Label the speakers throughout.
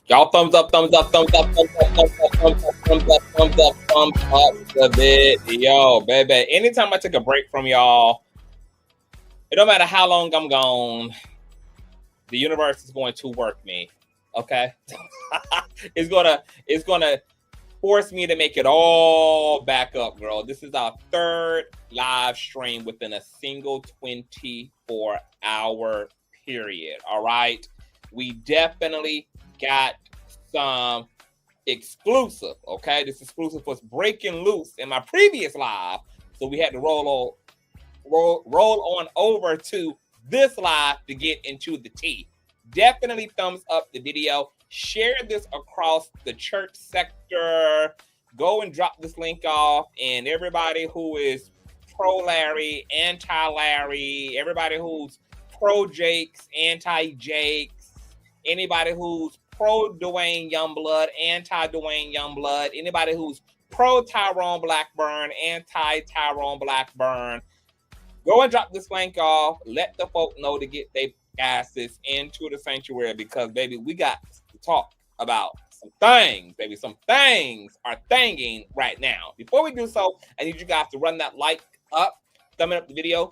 Speaker 1: Y'all thumbs up, thumbs up, thumbs up, thumbs up, thumbs up, thumbs up, thumbs up, thumbs up, thumbs up the video, baby. Anytime I take a break from y'all, it don't matter how long I'm gone, the universe is going to work me. Okay? it's gonna force me to make it all back up, girl. This is our third live stream within a single 24-hour period. All right. We definitely got some exclusive. Okay. This exclusive was breaking loose in my previous live. So we had to roll on over to this live to get into the tea. Definitely thumbs up the video. Share this across the church sector. Go and drop this link off. And everybody who is pro Larry, anti Larry, everybody who's pro Jakes, anti Jakes, anybody who's pro Dwayne Youngblood, anti Dwayne Youngblood, anybody who's pro Tyrone Blackburn, anti Tyrone Blackburn, go and drop this link off. Let the folk know to get their asses into the sanctuary because, baby, we got to talk about some things, baby. Some things are thinging right now. Before we do so, I need you guys to run that like up, thumbing up the video.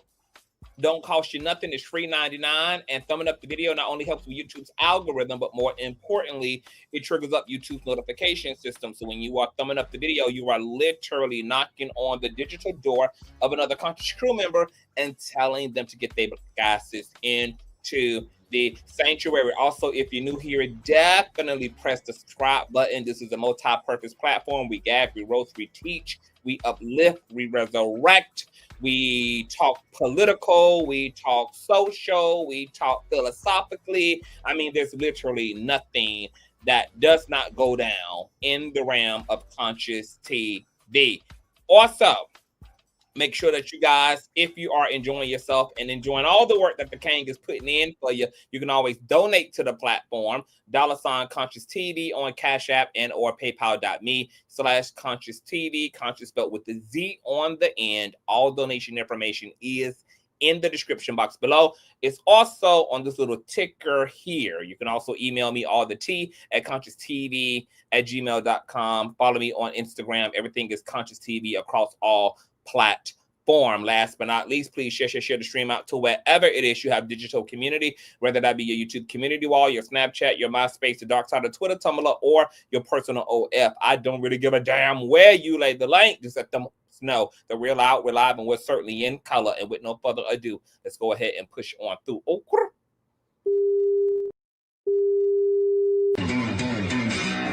Speaker 1: Don't cost you nothing. It's free 99. And thumbing up the video not only helps with YouTube's algorithm, but more importantly, it triggers up YouTube's notification system. So when you are thumbing up the video, you are literally knocking on the digital door of another Conscious crew member and telling them to get their asses into the sanctuary. Also, if you're new here, definitely press the subscribe button. This is a multi-purpose platform. We gab, we roast, we teach, we uplift, we resurrect. We talk political, we talk social, we talk philosophically. I mean, there's literally nothing that does not go down in the realm of Consciouztv. Also, make sure that you guys, if you are enjoying yourself and enjoying all the work that the King is putting in for you, you can always donate to the platform. $Consciouztv on Cash App and or PayPal.me/Consciouztv. Conscious spelled with the Z on the end. All donation information is in the description box below. It's also on this little ticker here. You can also email me all the tea at consciouztv@gmail.com. Follow me on Instagram. Everything is Consciouztv across all platform. Last but not least, please share the stream out to wherever it is you have digital community, whether that be your YouTube community wall, your Snapchat, your MySpace, the dark side of Twitter, Tumblr, or your personal OF. I don't really give a damn where you lay the link. Just let them know that we're loud, we're live, and we're certainly in color. And with no further ado, let's go ahead and push on through.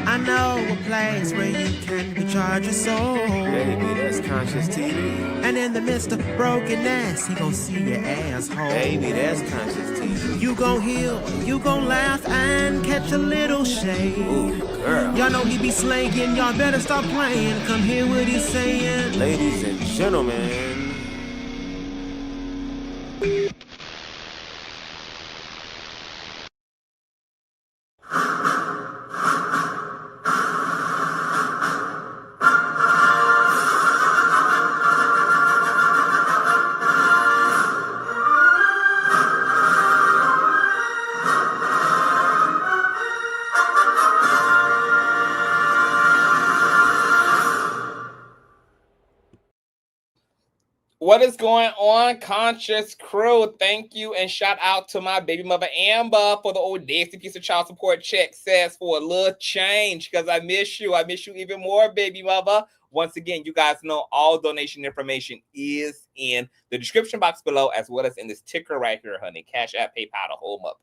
Speaker 2: I know a place where you can recharge your soul.
Speaker 3: Baby, that's Consciouztv.
Speaker 2: And in the midst of brokenness, he gon' see your asshole.
Speaker 3: Baby, that's Consciouztv.
Speaker 2: You gon' heal, you gon' laugh and catch a little shade.
Speaker 3: Ooh, girl.
Speaker 2: Y'all know he be slaying, y'all better stop playing. Come hear what he's saying.
Speaker 3: Ladies and gentlemen.
Speaker 1: What is going on, Conscious crew? Thank you and shout out to my baby mother Amber for the old nasty piece of child support check. Says for a little change because I miss you. I miss you even more, baby mother. Once again, you guys know all donation information is in the description box below, as well as in this ticker right here, honey. Cash App, PayPal, the whole month.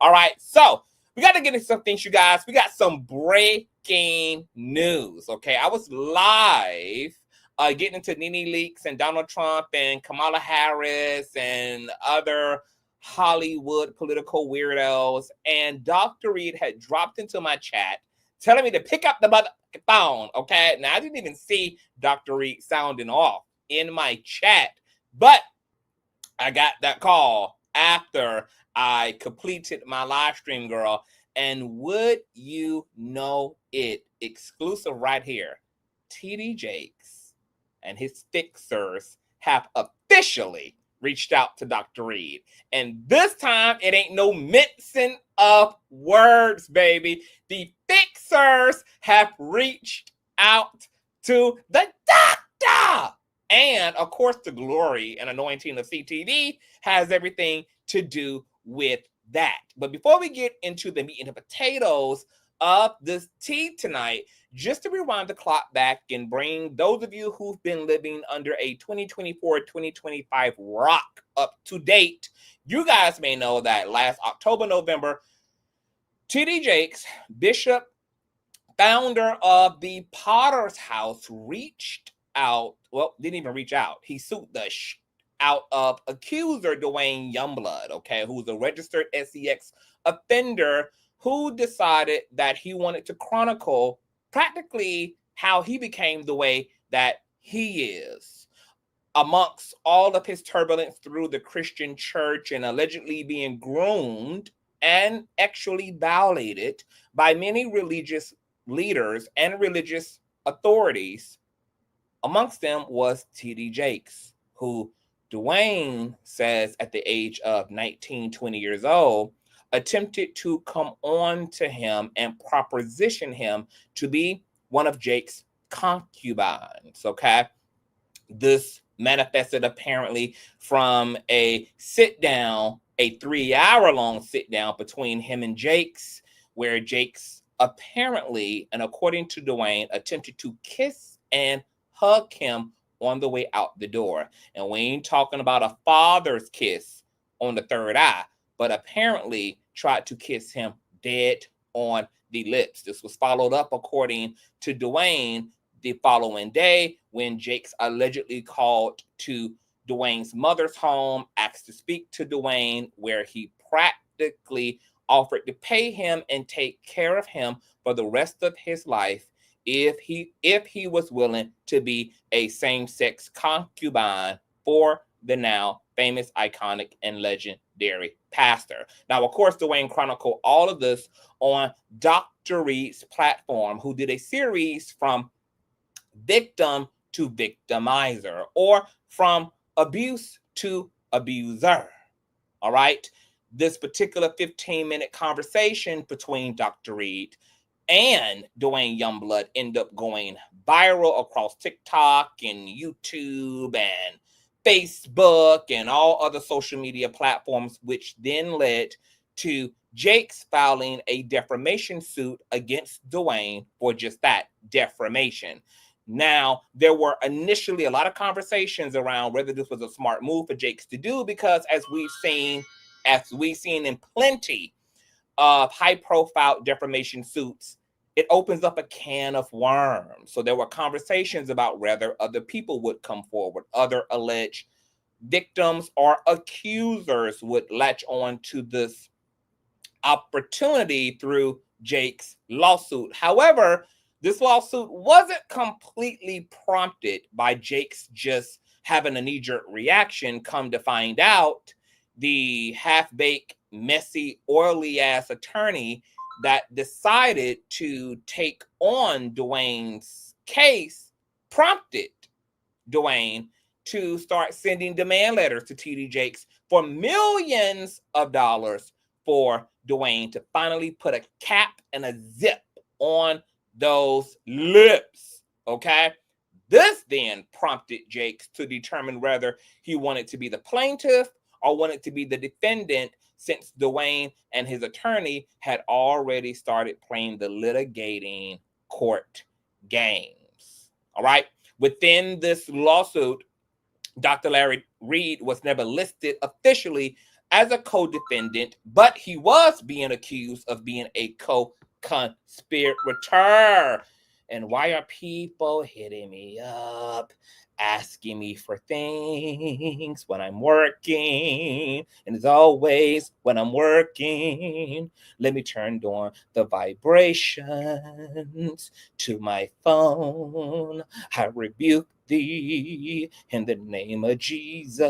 Speaker 1: All right, so we got to get into some things, you guys. We got some breaking news. Okay, I was live. Getting into Nene Leakes and Donald Trump and Kamala Harris and other Hollywood political weirdos. And Dr. Reid had dropped into my chat telling me to pick up the phone, okay? Now, I didn't even see Dr. Reid sounding off in my chat, but I got that call after I completed my live stream, girl. And would you know it? Exclusive right here. TD Jakes and his fixers have officially reached out to Dr. Reid. And this time, it ain't no mincing of words, baby. The fixers have reached out to the doctor. And, of course, the glory and anointing of CTV has everything to do with that. But before we get into the meat and the potatoes of this tea tonight, just to rewind the clock back and bring those of you who've been living under a 2024-2025 rock up to date, you guys may know that last October, November, T.D. Jakes, Bishop, founder of the Potter's House, reached out. Well, didn't even reach out. He sued the out of accuser Dwayne Youngblood, okay, who's a registered SEX offender who decided that he wanted to chronicle practically how he became the way that he is. Amongst all of his turbulence through the Christian church and allegedly being groomed and actually violated by many religious leaders and religious authorities, amongst them was T.D. Jakes, who Dwayne says at the age of 19, 20 years old, attempted to come on to him and proposition him to be one of Jake's concubines, okay? This manifested apparently from a sit-down, a 3-hour-long sit-down between him and Jakes, where Jakes apparently, and according to Dwayne, attempted to kiss and hug him on the way out the door. And we ain't talking about a father's kiss on the third eye, but apparently tried to kiss him dead on the lips. This was followed up, according to Dwayne, the following day when Jakes allegedly called to Dwayne's mother's home, asked to speak to Dwayne, where he practically offered to pay him and take care of him for the rest of his life if he was willing to be a same-sex concubine for the now famous, iconic, and legendary pastor. Now, of course, Dwayne chronicled all of this on Dr. Reid's platform, who did a series from victim to victimizer, or from abuse to abuser. All right? This particular 15-minute conversation between Dr. Reid and Dwayne Youngblood ended up going viral across TikTok and YouTube and Facebook and all other social media platforms, which then led to Jakes filing a defamation suit against Dwayne for just that, defamation. Now, there were initially a lot of conversations around whether this was a smart move for Jakes to do, because as we've seen in plenty of high-profile defamation suits, it opens up a can of worms. So there were conversations about whether other people would come forward, other alleged victims or accusers would latch on to this opportunity through Jake's lawsuit. However, this lawsuit wasn't completely prompted by Jake's just having a knee-jerk reaction. Come to find out, the half-baked, messy, oily-ass attorney that decided to take on Dwayne's case prompted Dwayne to start sending demand letters to T.D. Jakes for millions of dollars for Dwayne to finally put a cap and a zip on those lips, okay? This then prompted Jakes to determine whether he wanted to be the plaintiff or wanted to be the defendant, since Dwayne and his attorney had already started playing the litigating court games. All right. Within this lawsuit, Dr. Larry Reid was never listed officially as a co-defendant, but he was being accused of being a co-conspirator. And why are people hitting me up, asking me for things when I'm working? And it's always when I'm working. Let me turn on the vibrations to my phone. I rebuke thee in the name of Jesus.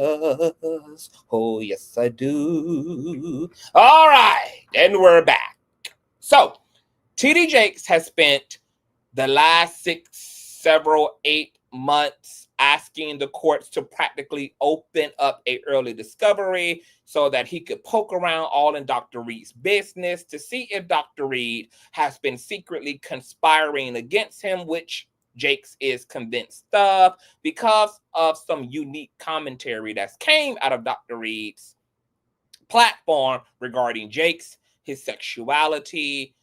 Speaker 1: Oh, yes, I do. All right, and we're back. So, T.D. Jakes has spent the last 8 months asking the courts to practically open up a early discovery so that he could poke around all in Dr. Reid's business to see if Dr. Reid has been secretly conspiring against him, which Jakes is convinced of because of some unique commentary that came out of Dr. Reid's platform regarding Jakes, his sexuality,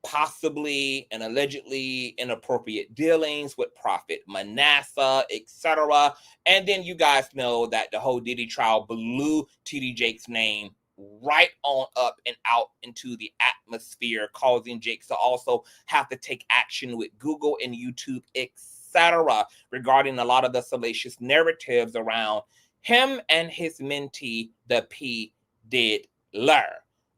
Speaker 1: possibly and allegedly inappropriate dealings with Prophet Manasseh, etc. And then you guys know that the whole Diddy trial blew TD Jakes' name right on up and out into the atmosphere, causing Jakes to also have to take action with Google and YouTube, etc., regarding a lot of the salacious narratives around him and his mentee, the P. Diddler.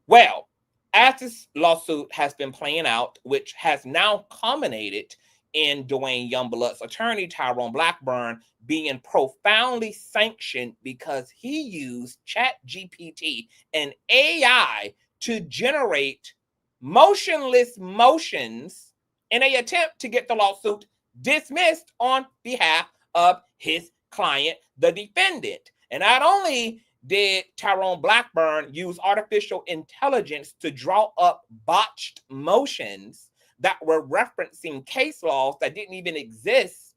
Speaker 1: Well, as this lawsuit has been playing out, which has now culminated in Dwayne Youngblood's attorney, Tyrone Blackburn, being profoundly sanctioned because he used ChatGPT and AI to generate motionless motions in an attempt to get the lawsuit dismissed on behalf of his client, the defendant. And not only did Tyrone Blackburn use artificial intelligence to draw up botched motions that were referencing case laws that didn't even exist,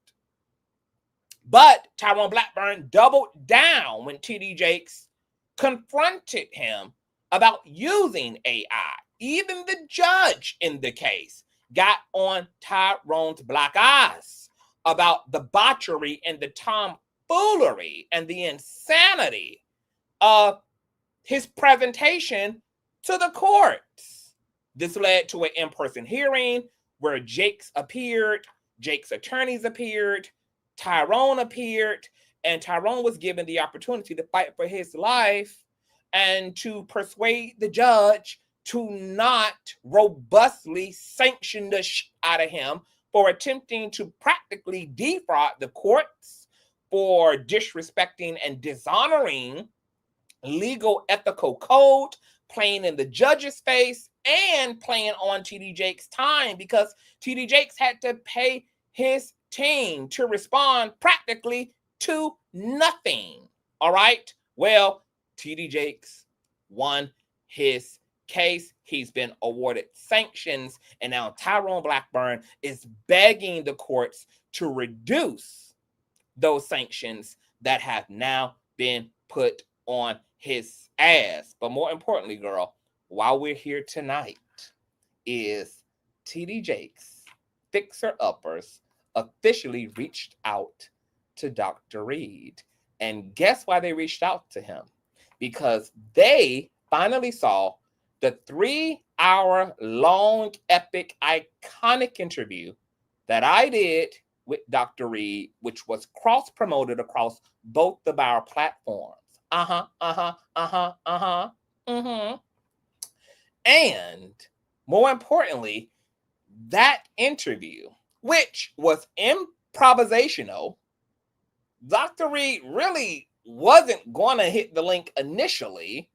Speaker 1: but Tyrone Blackburn doubled down when TD Jakes confronted him about using AI. Even the judge in the case got on Tyrone's black eyes about the botchery and the tomfoolery and the insanity of his presentation to the courts. This led to an in-person hearing where Jakes appeared, Jakes' attorneys appeared, Tyrone appeared, and Tyrone was given the opportunity to fight for his life and to persuade the judge to not robustly sanction the shit out of him for attempting to practically defraud the courts, for disrespecting and dishonoring legal ethical code, playing in the judge's face, and playing on TD Jakes' time, because TD Jakes had to pay his team to respond practically to nothing. All right? Well, TD Jakes won his case. He's been awarded sanctions, and now Tyrone Blackburn is begging the courts to reduce those sanctions that have now been put on his ass. But more importantly, girl, while we're here tonight, is TD Jakes' fixer-uppers officially reached out to Dr. Reid. And guess why they reached out to him? Because they finally saw the 3-hour-long, epic, iconic interview that I did with Dr. Reid, which was cross-promoted across both of our platforms. And more importantly, that interview, which was improvisational, Dr. Reid really wasn't going to hit the link initially,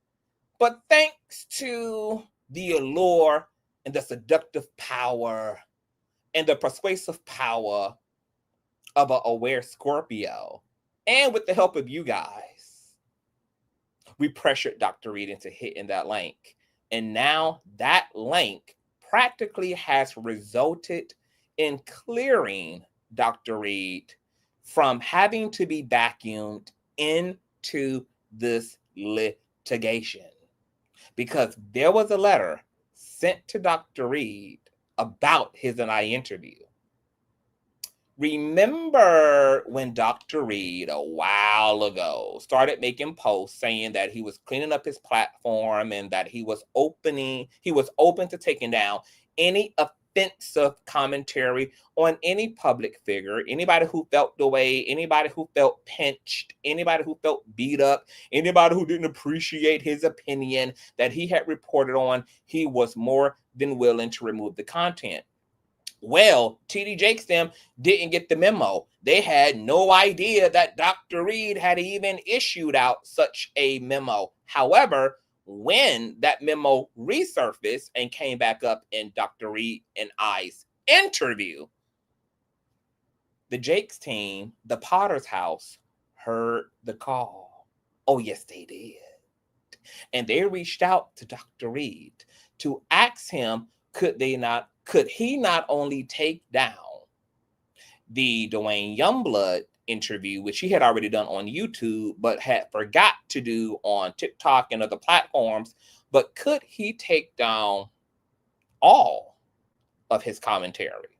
Speaker 1: but thanks to the allure and the seductive power and the persuasive power of an aware Scorpio, and with the help of you guys, we pressured Dr. Reid into hitting that link. And now that link practically has resulted in clearing Dr. Reid from having to be vacuumed into this litigation. Because there was a letter sent to Dr. Reid about his and I interview. Remember when Dr. Reid a while ago started making posts saying that he was cleaning up his platform and that he was open to taking down any offensive commentary on any public figure, anybody who felt the way, anybody who felt pinched, anybody who felt beat up, anybody who didn't appreciate his opinion that he had reported on, he was more than willing to remove the content. Well, TD Jakes them didn't get the memo. They had no idea that Dr. Reid had even issued out such a memo. However, when that memo resurfaced and came back up in Dr. Reid and I's interview, the Jakes team, the Potter's house, heard the call. Oh, yes, they did. And they reached out to Dr. Reid to ask him, could he not only take down the Dwayne Youngblood interview, which he had already done on YouTube, but had forgot to do on TikTok and other platforms, but could he take down all of his commentary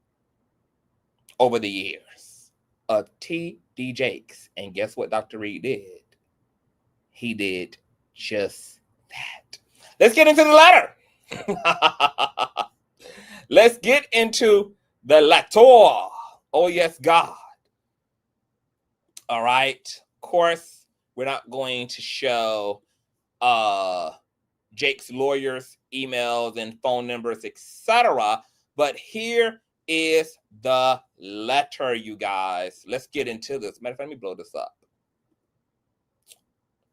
Speaker 1: over the years of T.D. Jakes? And guess what Dr. Reid did? He did just that. Let's get into the letter. Let's get into the letter. Oh, yes, God. All right. Of course, we're not going to show Jake's lawyers' emails and phone numbers, etc. But here is the letter, you guys. Let's get into this. Matter of fact, let me blow this up.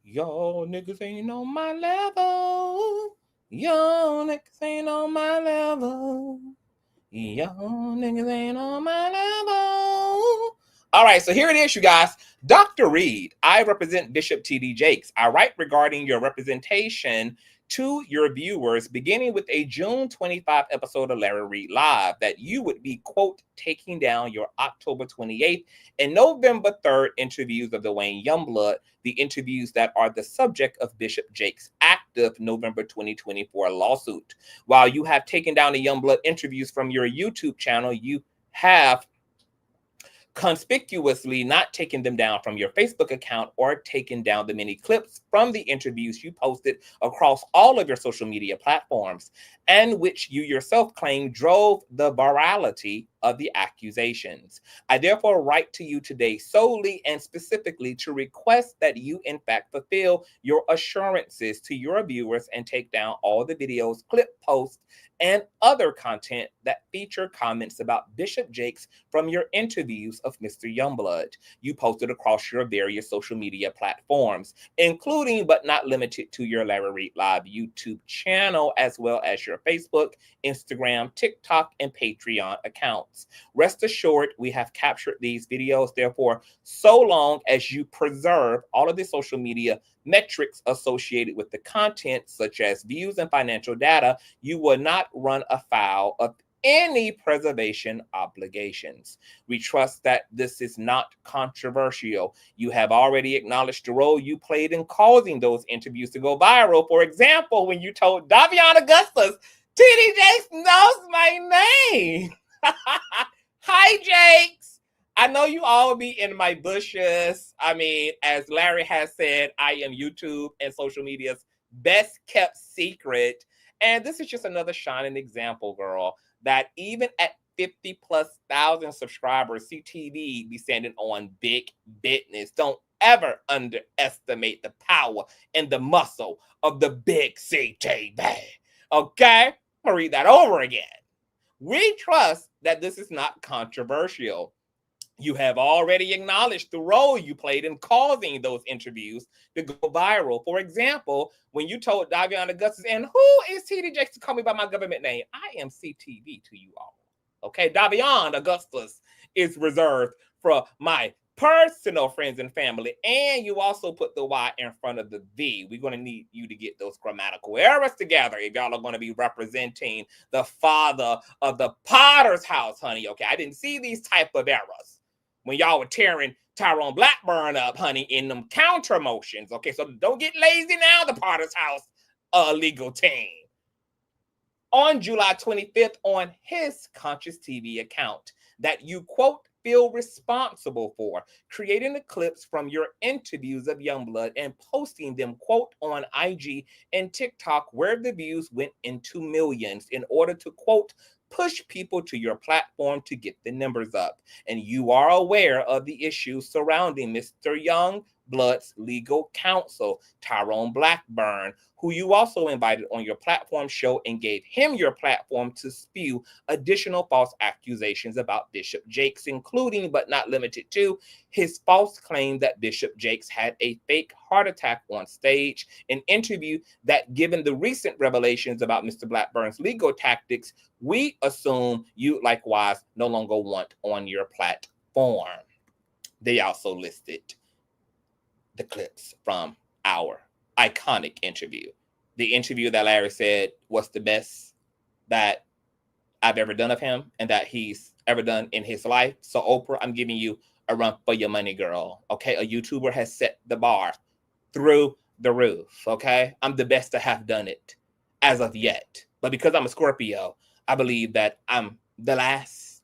Speaker 1: Y'all niggas ain't on my level. Y'all niggas ain't on my level. Y'all niggas ain't on my level. All right, so here it is, you guys. Dr. Reid, I represent Bishop T.D. Jakes. I write regarding your representation to your viewers, beginning with a June 25 episode of Larry Reid Live, that you would be, quote, taking down your October 28th and November 3rd interviews of Dwayne Youngblood, the interviews that are the subject of Bishop Jakes' active November 2024 lawsuit. While you have taken down the Youngblood interviews from your YouTube channel, you have conspicuously not taken them down from your Facebook account or taken down the many clips from the interviews you posted across all of your social media platforms, and which you yourself claim drove the virality of the accusations. I therefore write to you today solely and specifically to request that you in fact fulfill your assurances to your viewers and take down all the videos, clip posts, and other content that feature comments about Bishop Jakes from your interviews of Mr. Youngblood you posted across your various social media platforms, including but not limited to your Larry Reid Live YouTube channel, as well as your Facebook, Instagram, TikTok, and Patreon accounts. Rest assured, we have captured these videos. Therefore, so long as you preserve all of the social media metrics associated with the content, such as views and financial data, you will not run afoul of any preservation obligations. We trust that this is not controversial. You have already acknowledged the role you played in causing those interviews to go viral. For example, when you told Davion Augustus, T.D. Jakes knows my name. Hi, Jakes. I know you all be in my bushes. I mean, as Larry has said, I am YouTube and social media's best kept secret. And this is just another shining example, girl, that even at 50,000+ subscribers, CTV be standing on big business. Don't ever underestimate the power and the muscle of the big CTV. Okay? I'm going to read that over again. We trust that this is not controversial. You have already acknowledged the role you played in causing those interviews to go viral. For example, when you told Davion Augustus, and who is T.D. Jakes to call me by my government name? I am CTV to you all. Okay, Davion Augustus is reserved for my personal friends and family. And you also put the Y in front of the V. We're going to need you to get those grammatical errors together if y'all are going to be representing the father of the Potter's house, honey. Okay, I didn't see these type of errors when y'all were tearing Tyrone Blackburn up, honey, in them counter motions. Okay, so don't get lazy now, the Potter's house legal team. On July 25th, on his Consciouztv account, that you, quote, feel responsible for, creating the clips from your interviews of Youngblood and posting them, quote, on IG and TikTok, where the views went into millions in order to, quote, push people to your platform to get the numbers up. And you are aware of the issues surrounding Mr. Youngblood's legal counsel, Tyrone Blackburn, who you also invited on your platform show and gave him your platform to spew additional false accusations about Bishop Jakes, including but not limited to his false claim that Bishop Jakes had a fake heart attack on stage, an interview that, given the recent revelations about Mr. Blackburn's legal tactics, we assume you likewise no longer want on your platform. form, they also listed the clips from our iconic interview. The interview that Larry said was the best that I've ever done of him and that he's ever done in his life. So Oprah, I'm giving you a run for your money, girl. Okay, a YouTuber has set the bar through the roof. Okay, I'm the best to have done it as of yet. But because I'm a Scorpio, I believe that I'm the last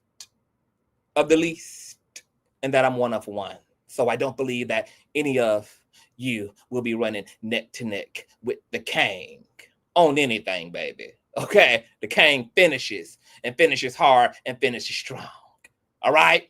Speaker 1: of the least and that I'm one of one. So I don't believe that any of you will be running neck to neck with the king on anything, baby. Okay, the king finishes and finishes hard and finishes strong. All right.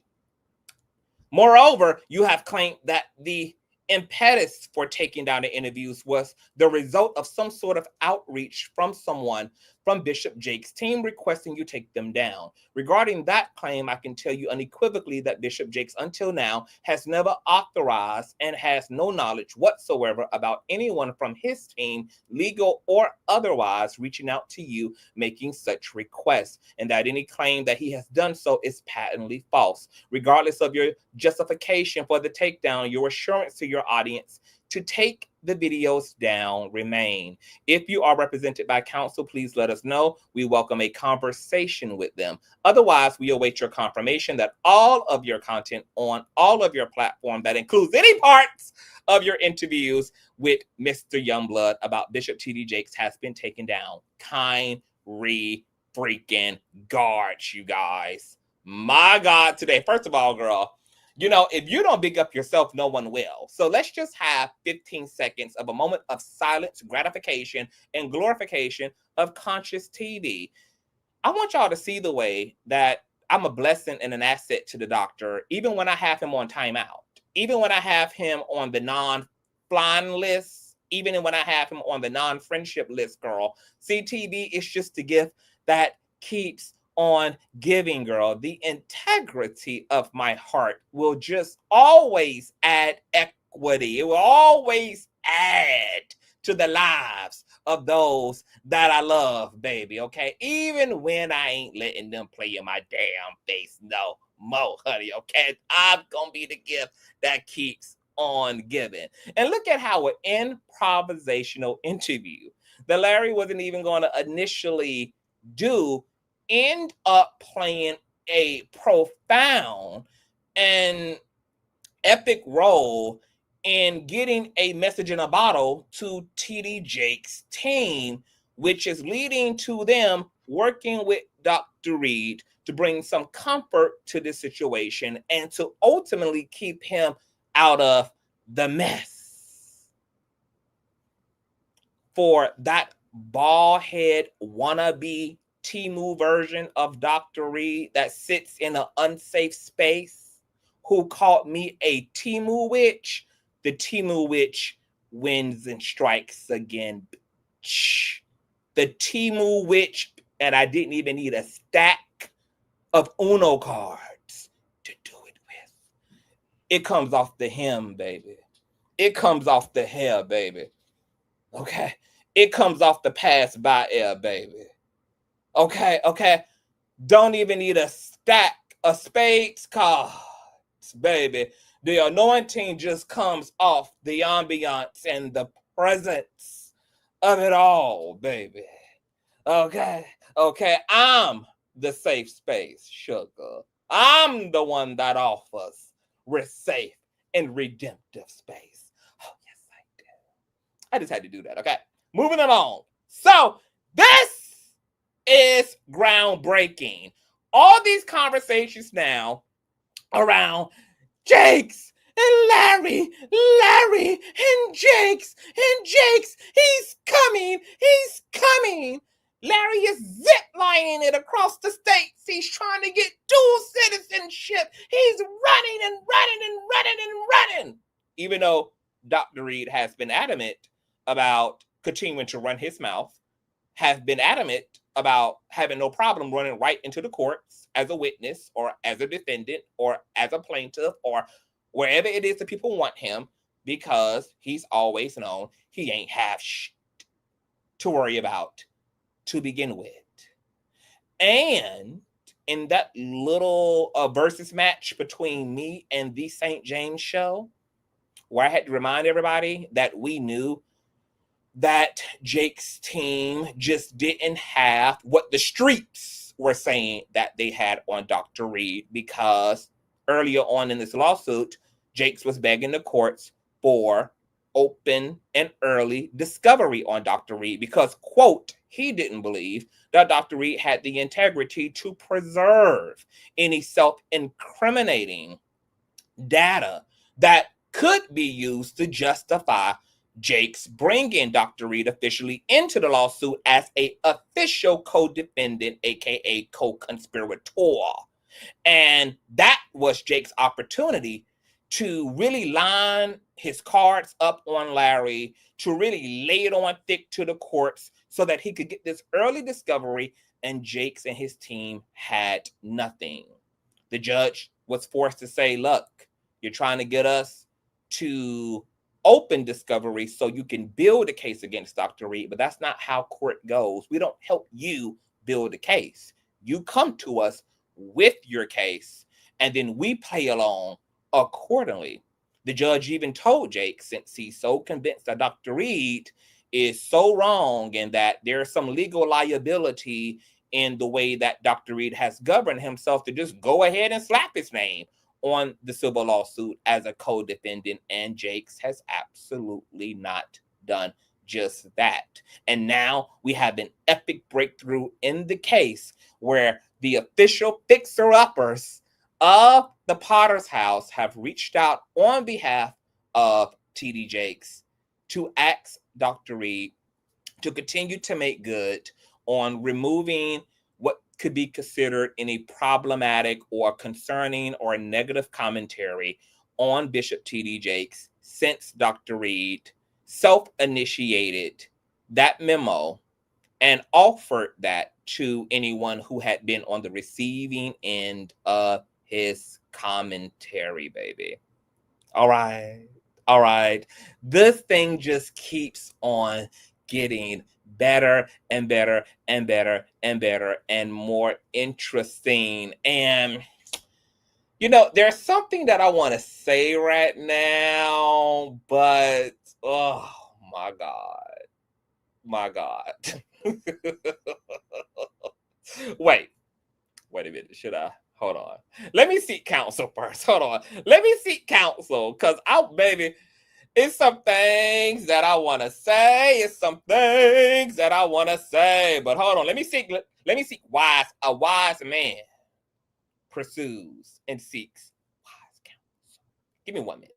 Speaker 1: Moreover, you have claimed that the impetus for taking down the interviews was the result of some sort of outreach from someone from Bishop Jake's team requesting you take them down. Regarding that claim, I can tell you unequivocally that Bishop Jake's until now has never authorized and has no knowledge whatsoever about anyone from his team, legal or otherwise, reaching out to you making such requests, and that any claim that he has done so is patently false. Regardless of your justification for the takedown, your assurance to your audience to take the videos down remain. If you are represented by counsel, please let us know. We welcome a conversation with them. Otherwise, we await your confirmation that all of your content on all of your platform that includes any parts of your interviews with Mr. Youngblood about Bishop T.D. Jakes has been taken down. Kind freaking guards, you guys. My God, today. First of all, girl, you know, if you don't big up yourself, no one will. So let's just have 15 seconds of a moment of silence, gratification, and glorification of Consciouztv. I want y'all to see the way that I'm a blessing and an asset to the doctor, even when I have him on timeout, even when I have him on the non-flying list, even when I have him on the non-friendship list, girl. CTV is just the gift that keeps on giving, girl. The integrity of my heart will just always add equity. It will always add to the lives of those that I love, baby, okay? Even when I ain't letting them play in my damn face no more, honey, okay? I'm gonna be the gift that keeps on giving. And look at how an improvisational interview that Larry wasn't even going to initially do end up playing a profound and epic role in getting a message in a bottle to TD Jake's team, which is leading to them working with Dr. Reid to bring some comfort to this situation and to ultimately keep him out of the mess. For that bald head wannabe Timu version of Dr. Reid that sits in an unsafe space, who called me a Timu witch, the Timu witch wins and strikes again. The Timu witch, and I didn't even need a stack of Uno cards to do it with. It comes off the hem, baby. It comes off the hair, baby. Okay? It comes off the pass by air, baby. Okay? Don't even need a stack of spades cards, baby. The anointing just comes off the ambiance and the presence of it all, baby. Okay? I'm the safe space, sugar. I'm the one that offers safe and redemptive space. Oh, yes, I do. I just had to do that, okay? Moving along. So, this is groundbreaking. All these conversations now around Jakes and Larry and Jakes, he's coming. Larry is ziplining it across the states. He's trying to get dual citizenship. He's running. Even though Dr. Reid has been adamant about continuing to run his mouth, has been adamant about having no problem running right into the courts as a witness or as a defendant or as a plaintiff or wherever it is that people want him, because he's always known he ain't have shit to worry about to begin with. And in that little versus match between me and the St. James show, where I had to remind everybody that we knew that Jake's team just didn't have what the streets were saying that they had on Dr. Reid, because earlier on in this lawsuit, Jakes was begging the courts for open and early discovery on Dr. Reid because, quote, he didn't believe that Dr. Reid had the integrity to preserve any self-incriminating data that could be used to justify Jake's bringing Dr. Reid officially into the lawsuit as an official co-defendant, aka co-conspirator. And that was Jake's opportunity to really line his cards up on Larry, to really lay it on thick to the courts so that he could get this early discovery, and Jakes and his team had nothing. The judge was forced to say, look, you're trying to get us to open discovery so you can build a case against Dr. Reid, but that's not how court goes. We don't help you build a case. You come to us with your case, and then we play along accordingly. The judge even told Jake, since he's so convinced that Dr. Reid is so wrong and that there's some legal liability in the way that Dr. Reid has governed himself, to just go ahead and slap his name on the civil lawsuit as a co-defendant, and Jakes has absolutely not done just that. And now we have an epic breakthrough in the case where the official fixer-uppers of the Potter's house have reached out on behalf of TD Jakes to ask Dr. Reid to continue to make good on removing what could be considered any problematic or concerning or negative commentary on Bishop T.D. Jakes, since Dr. Reid self-initiated that memo and offered that to anyone who had been on the receiving end of his commentary, baby. All right. This thing just keeps on getting better and better and better and better and more interesting. And, you know, there's something that I want to say right now, but, oh, my God. Wait a minute. Should I? Hold on. Let me seek counsel first. Hold on. Let me seek counsel, because it's some things that I want to say. It's some things that I want to say. But hold on. Let me seek a wise man pursues and seeks wise counsel. Give me 1 minute.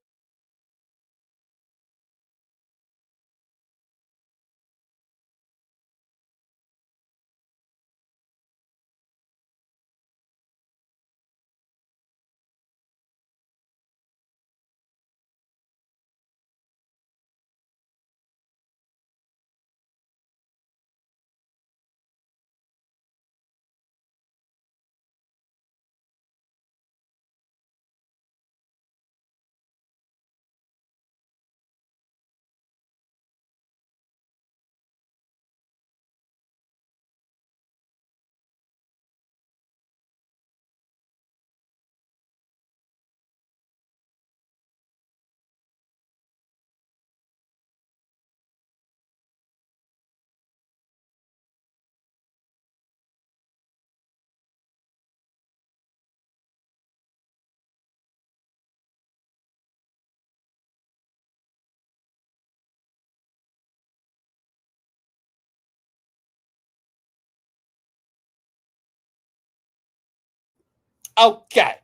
Speaker 1: Okay.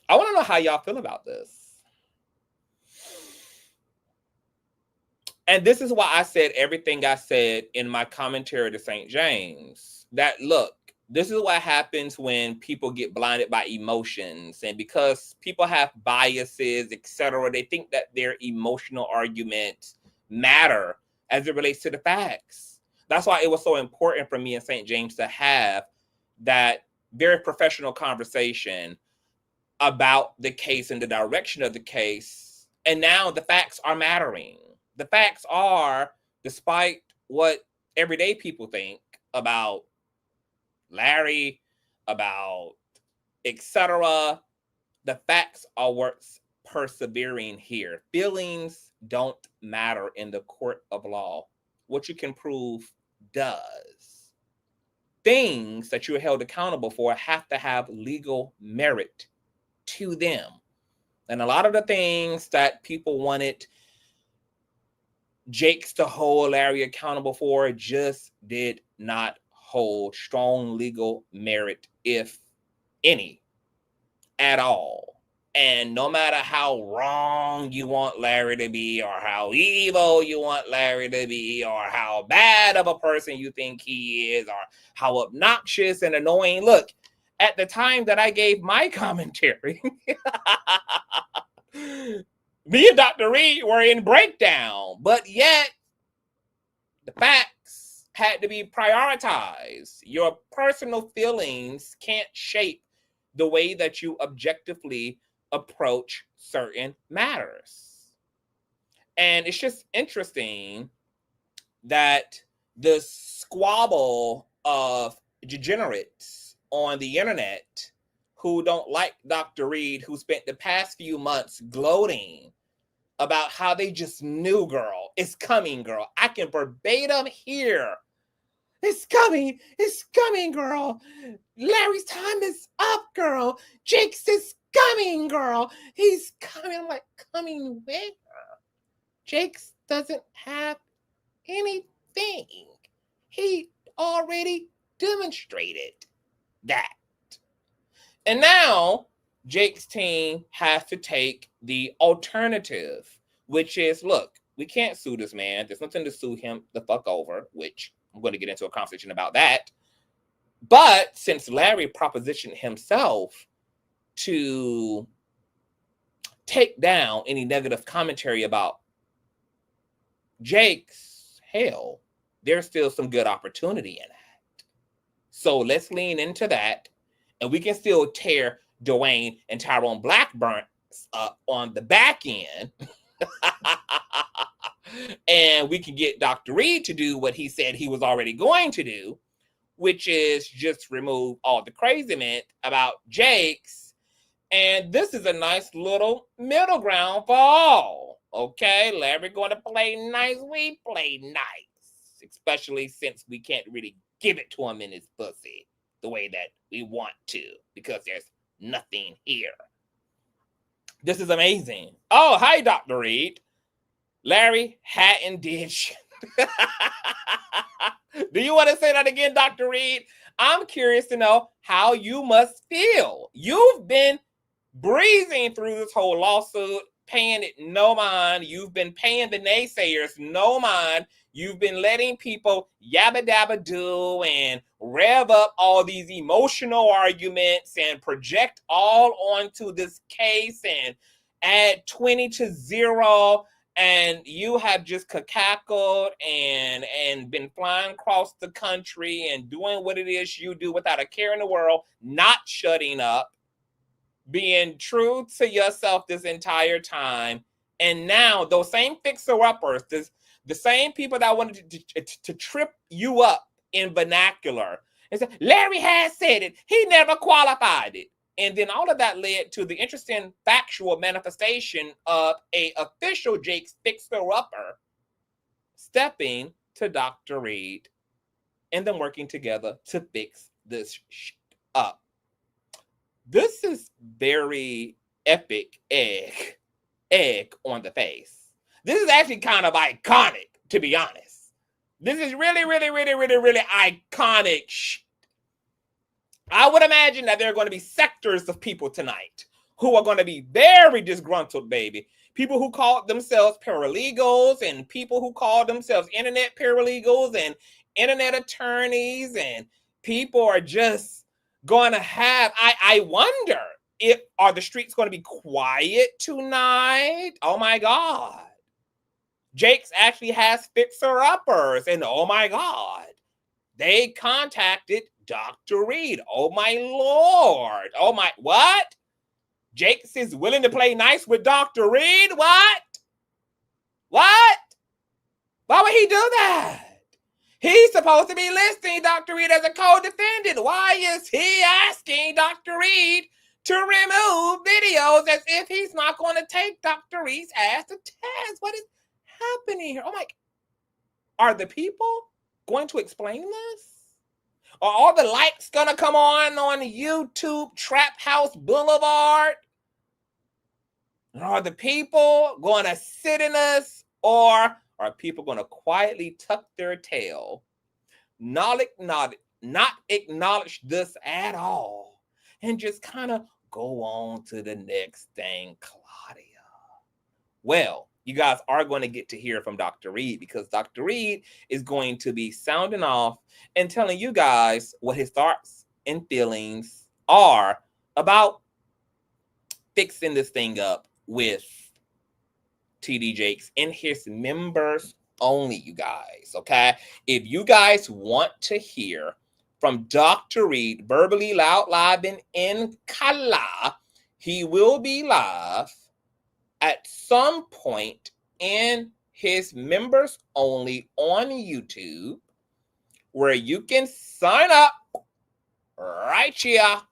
Speaker 1: I want to know how y'all feel about this. And this is why I said everything I said in my commentary to St. James. That, look, this is what happens when people get blinded by emotions. And because people have biases, etc., they think that their emotional arguments matter as it relates to the facts. That's why it was so important for me and St. James to have that very professional conversation about the case and the direction of the case. And now the facts are mattering. The facts are, despite what everyday people think about Larry, about etc. The facts are what's persevering here. Feelings don't matter in the court of law. What you can prove does. Things that you're held accountable for have to have legal merit to them. And a lot of the things that people wanted Jake's to hold Larry accountable for just did not hold strong legal merit, if any, at all. And no matter how wrong you want Larry to be, or how evil you want Larry to be, or how bad of a person you think he is, or how obnoxious and annoying. Look, at the time that I gave my commentary, me and Dr. Reid were in breakdown, but yet the facts had to be prioritized. Your personal feelings can't shape the way that you objectively approach certain matters. And it's just interesting that the squabble of degenerates on the internet who don't like Dr. Reid, who spent the past few months gloating about how they just knew, girl, it's coming, girl. I can verbatim hear, it's coming, girl. Larry's time is up, girl. Jake's is coming, girl. He's coming. I'm like, coming where? Jake's doesn't have anything. He already demonstrated that. And now Jake's team has to take the alternative, which is, look, we can't sue this man. There's nothing to sue him the fuck over, which I'm going to get into a conversation about that. But since Larry propositioned himself to take down any negative commentary about Jake's, hell, there's still some good opportunity in that. So let's lean into that, and we can still tear Dwayne and Tyrone Blackburn up on the back end. And we can get Dr. Reid to do what he said he was already going to do, which is just remove all the craziness about Jake's. And this is a nice little middle ground for all. Okay, Larry going to play nice. We play nice, especially since we can't really give it to him in his pussy the way that we want to, because there's nothing here. This is amazing. Oh, hi, Dr. Reid. Larry hadn't did shit. Do you want to say that again, Dr. Reid? I'm curious to know how you must feel. You've been breezing through this whole lawsuit, paying it no mind. You've been paying the naysayers no mind. You've been letting people yabba dabba do and rev up all these emotional arguments and project all onto this case and add 20 to 0. And you have just cackled and been flying across the country and doing what it is you do without a care in the world, not shutting up, being true to yourself this entire time. And now those same fixer-uppers, the same people that wanted to trip you up in vernacular and say, Larry has said it, he never qualified it. And then all of that led to the interesting factual manifestation of a official Jake's fixer-upper stepping to Dr. Reid and them working together to fix this shit up. This is very epic egg on the face. This is actually kind of iconic, to be honest. This is really, really, really, really, really iconic shit. I would imagine that there are going to be sectors of people tonight who are going to be very disgruntled, baby. People who call themselves paralegals and people who call themselves internet paralegals and internet attorneys, and people are just going to have, I wonder, are the streets going to be quiet tonight? Oh my God. Jake's actually has fixer-uppers, and oh my God, they contacted Dr. Reid. Oh my Lord. Oh my, what? Jake's is willing to play nice with Dr. Reid? What? Why would he do that? He's supposed to be listing Dr. Reid as a co-defendant. Why is he asking Dr. Reid to remove videos as if he's not going to take Dr. Reid's ass to task? What is happening here? Oh my, are the people going to explain this? Are all the lights going to come on YouTube Trap House Boulevard? Are the people going to sit in us, or are people going to quietly tuck their tail, not acknowledge this at all, and just kind of go on to the next thing, Claudia? Well, you guys are going to get to hear from Dr. Reid, because Dr. Reid is going to be sounding off and telling you guys what his thoughts and feelings are about fixing this thing up with TD Jakes and his members only, you guys, okay? If you guys want to hear from Dr. Reid verbally, loud, live, and in color, he will be live at some point in his members only on YouTube, where you can sign up right here.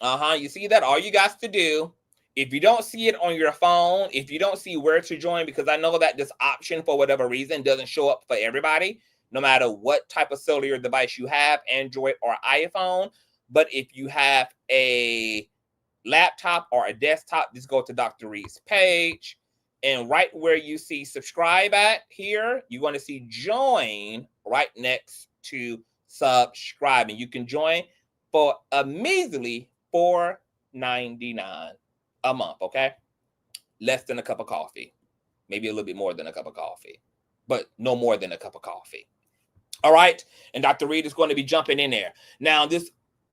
Speaker 1: You see that? All you got to do, if you don't see it on your phone, if you don't see where to join, because I know that this option, for whatever reason, doesn't show up for everybody, no matter what type of cellular device you have, Android or iPhone. But if you have a laptop or a desktop, just go to Dr. Reid's page, and right where you see subscribe at here, you're going to see join right next to subscribe, and you can join for a measly $4.99 a month. Okay, less than a cup of coffee, maybe a little bit more than a cup of coffee, but no more than a cup of coffee. All right, and Dr. Reid is going to be jumping in there. Now, this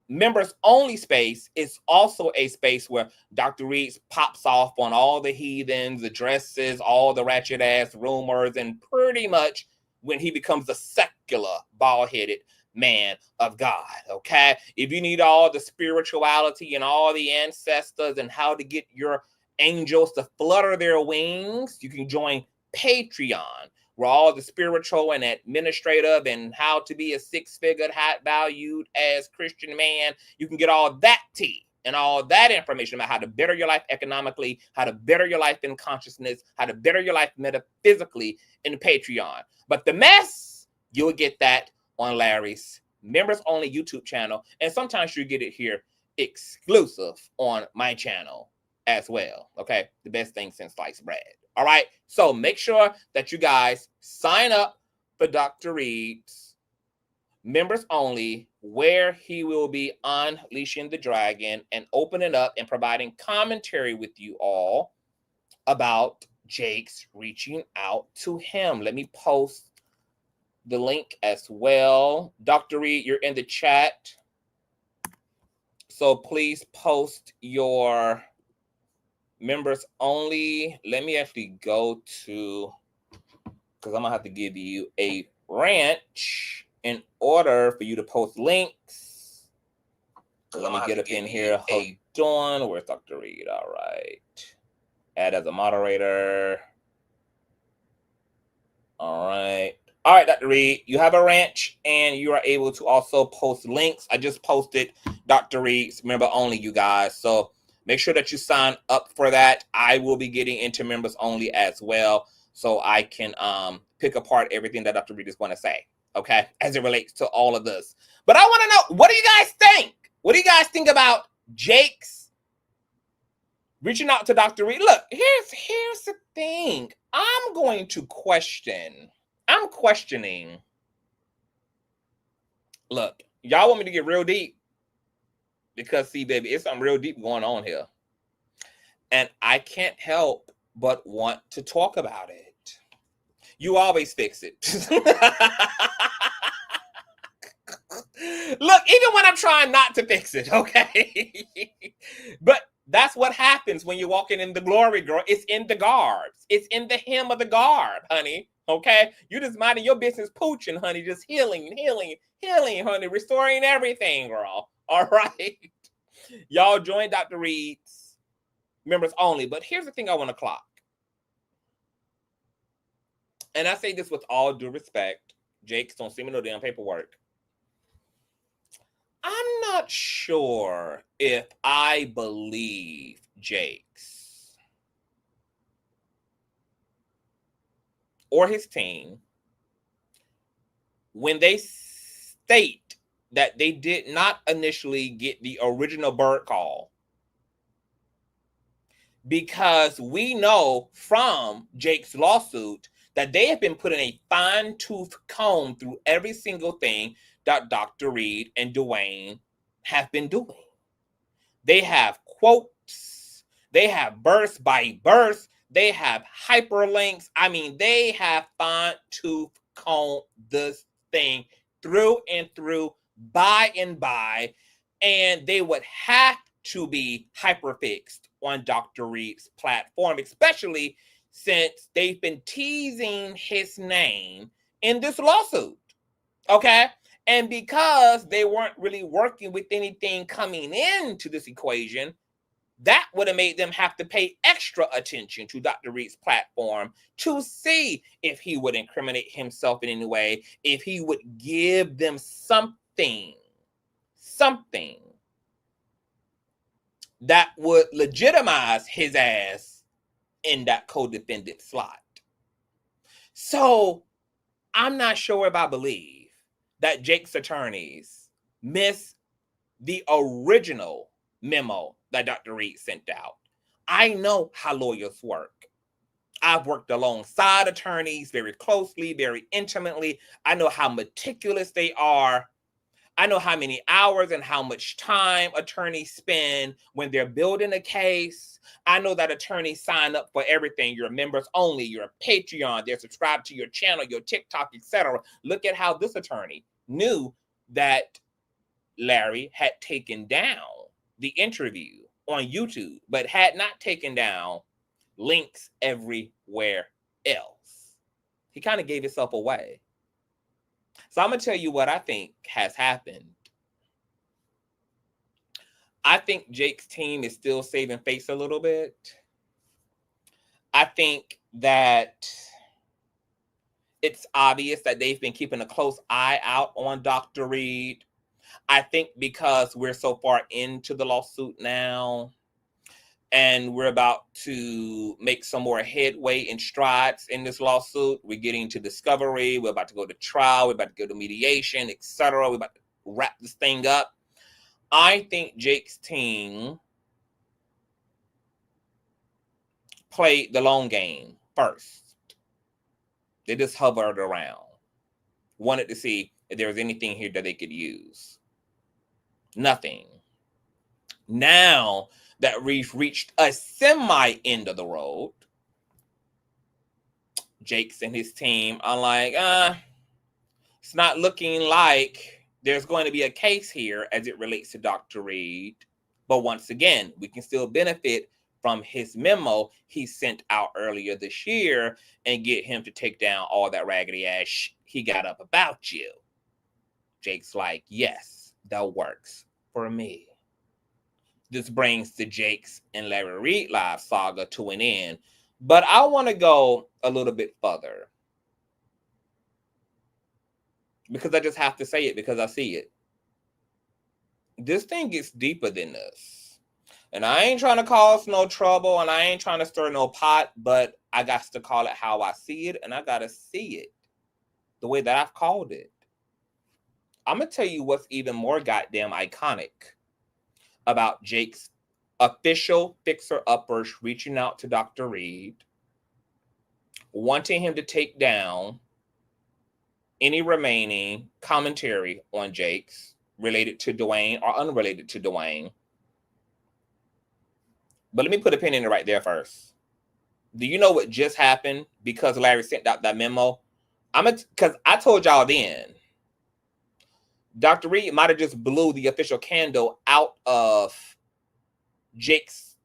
Speaker 1: members only space is also a space where Dr. Reid pops off on all the heathens, the dresses, all the ratchet ass rumors, and pretty much when he becomes a secular, bald-headed man of God. Okay, if you need all the spirituality and all the ancestors and how to get your angels to flutter their wings, you can join Patreon, where all the spiritual and administrative and how to be a six-figure, high-valued as Christian man, you can get all that tea and all that information about how to better your life economically, how to better your life in consciousness, how to better your life metaphysically in Patreon. But the mess, you'll get that on Larry's members only YouTube channel, and sometimes you get it here exclusive on my channel as well. Okay, the best thing since sliced bread. All right, so make sure that you guys sign up for Dr. Reid's members only, where he will be unleashing the dragon and opening up and providing commentary with you all about Jakes reaching out to him. Let me post the link as well. Dr. Reid, you're in the chat, so please post your members only. Let me actually go to, because I'm gonna have to give you a ranch in order for you to post links. Let me get up in here. Hold on. Where's Dr. Reid? All right. Add as a moderator. All right. All right, Dr. Reid, you have a ranch, and you are able to also post links. I just posted Dr. Reid's member only, you guys. So make sure that you sign up for that. I will be getting into members only as well, so I can pick apart everything that Dr. Reid is going to say, okay, as it relates to all of this. But I want to know, what do you guys think? What do you guys think about Jakes reaching out to Dr. Reid? Look, here's the thing. I'm questioning. Look, y'all want me to get real deep? Because, see, baby, it's something real deep going on here. And I can't help but want to talk about it. You always fix it. Look, even when I'm trying not to fix it, okay? But that's what happens when you're walking in the glory, girl. It's in the garbs. It's in the hem of the garb, honey. Okay? You just minding your business, pooching, honey. Just healing, honey. Restoring everything, girl. All right? Y'all join Dr. Reid's members only. But here's the thing I want to clock. And I say this with all due respect. Jakes don't send me no damn paperwork. I'm not sure if I believe Jakes or his team when they state that they did not initially get the original bird call, because we know from Jake's lawsuit that they have been putting a fine-tooth comb through every single thing that Dr. Reid and Dwayne have been doing. They have quotes, they have burst by burst, they have hyperlinks. I mean, they have fine-tooth comb this thing through and through, by and by, and they would have to be hyperfixed on Dr. Reid's platform, especially since they've been teasing his name in this lawsuit, okay? And because they weren't really working with anything coming into this equation, that would have made them have to pay extra attention to Dr. Reid's platform to see if he would incriminate himself in any way, if he would give them something that would legitimize his ass in that co-defendant slot. So I'm not sure if I believe that Jake's attorneys missed the original memo that Dr. Reid sent out. I know how lawyers work. I've worked alongside attorneys very closely, very intimately. I know how meticulous they are. I know how many hours and how much time attorneys spend when they're building a case. I know that attorneys sign up for everything. You're members only, you're a Patreon, they're subscribed to your channel, your TikTok, etc. Look at how this attorney knew that Larry had taken down the interview on YouTube, but had not taken down links everywhere else. He kind of gave himself away. So I'm going to tell you what I think has happened. I think Jake's team is still saving face a little bit. I think that it's obvious that they've been keeping a close eye out on Dr. Reid. I think because we're so far into the lawsuit now, and we're about to make some more headway and strides in this lawsuit. We're getting to discovery. We're about to go to trial. We're about to go to mediation, etc. We're about to wrap this thing up. I think Jake's team played the long game first. They just hovered around, wanted to see if there was anything here that they could use. Nothing. Now that we've reached a semi-end of the road, Jake's and his team are like, it's not looking like there's going to be a case here as it relates to Dr. Reid. But once again, we can still benefit from his memo he sent out earlier this year and get him to take down all that raggedy ass he got up about you. Jake's like, yes, that works for me. This brings the Jake's and Larry Reid Live saga to an end. But I want to go a little bit further, because I just have to say it because I see it. This thing gets deeper than this. And I ain't trying to cause no trouble and I ain't trying to stir no pot, but I got to call it how I see it, and I got to see it the way that I've called it. I'm going to tell you what's even more goddamn iconic about Jake's official fixer-uppers reaching out to Dr. Reid, wanting him to take down any remaining commentary on Jake's related to Dwayne or unrelated to Dwayne. But let me put a pin in it right there first. Do you know what just happened because Larry sent out that memo? Because I told y'all then, Dr. Reid might have just blew the official candle out of Jake's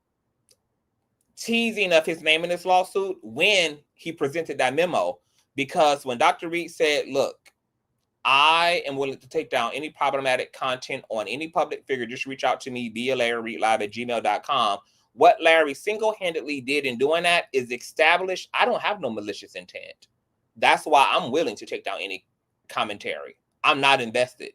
Speaker 1: teasing of his name in this lawsuit when he presented that memo. Because when Dr. Reid said, look, I am willing to take down any problematic content on any public figure, just reach out to me via LarryReidLive@gmail.com. What Larry single-handedly did in doing that is establish I don't have no malicious intent. That's why I'm willing to take down any commentary. I'm not invested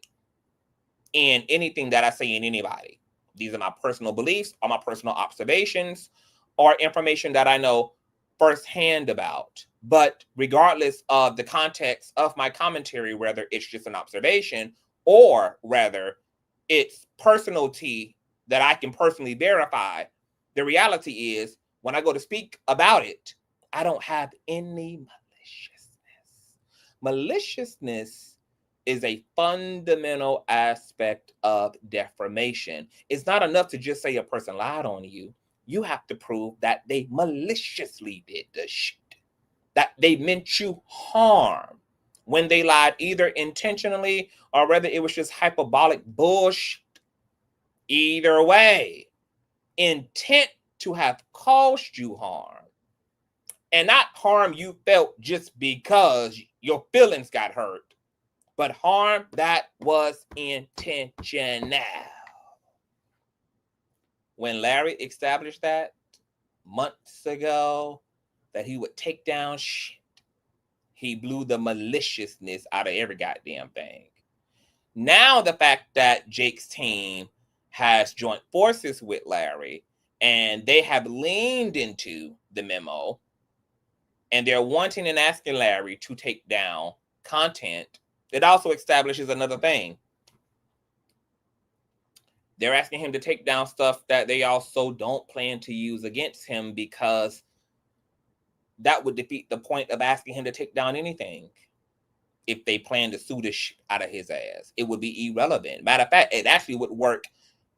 Speaker 1: in anything that I say in anybody. These are my personal beliefs or my personal observations or information that I know firsthand about. But regardless of the context of my commentary, whether it's just an observation or rather it's personal tea that I can personally verify, the reality is when I go to speak about it, I don't have any maliciousness. Maliciousness is a fundamental aspect of defamation. It's not enough to just say a person lied on you. You have to prove that they maliciously did the shit, that they meant you harm when they lied, either intentionally or whether it was just hyperbolic bullshit. Either way, intent to have caused you harm, and not harm you felt just because your feelings got hurt, but harm that was intentional. When Larry established that months ago, that he would take down shit, he blew the maliciousness out of every goddamn thing. Now the fact that Jake's team has joined forces with Larry and they have leaned into the memo and they're wanting and asking Larry to take down content, it also establishes another thing. They're asking him to take down stuff that they also don't plan to use against him, because that would defeat the point of asking him to take down anything. If they plan to sue the shit out of his ass, it would be irrelevant. Matter of fact, it actually would work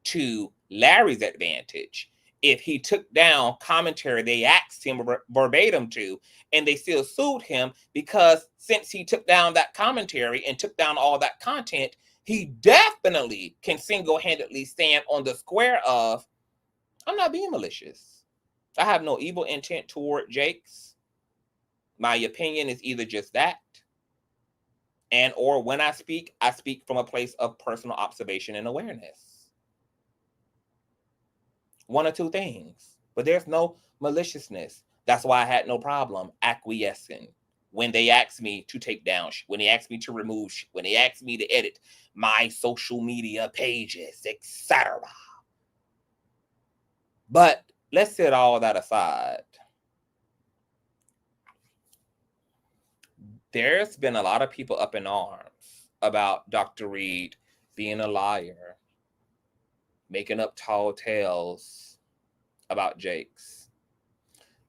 Speaker 1: to Larry's advantage if he took down commentary they asked him verbatim to, and they still sued him, because since he took down that commentary and took down all that content, he definitely can single-handedly stand on the square of, I'm not being malicious. I have no evil intent toward Jake's. My opinion is either just that, and or when I speak from a place of personal observation and awareness. One or two things. But there's no maliciousness. That's why I had no problem acquiescing when they asked me to take down, when they asked me to remove, when they asked me to edit my social media pages, etc. But let's set all that aside. There's been a lot of people up in arms about Dr. Reid being a liar, making up tall tales about Jake's.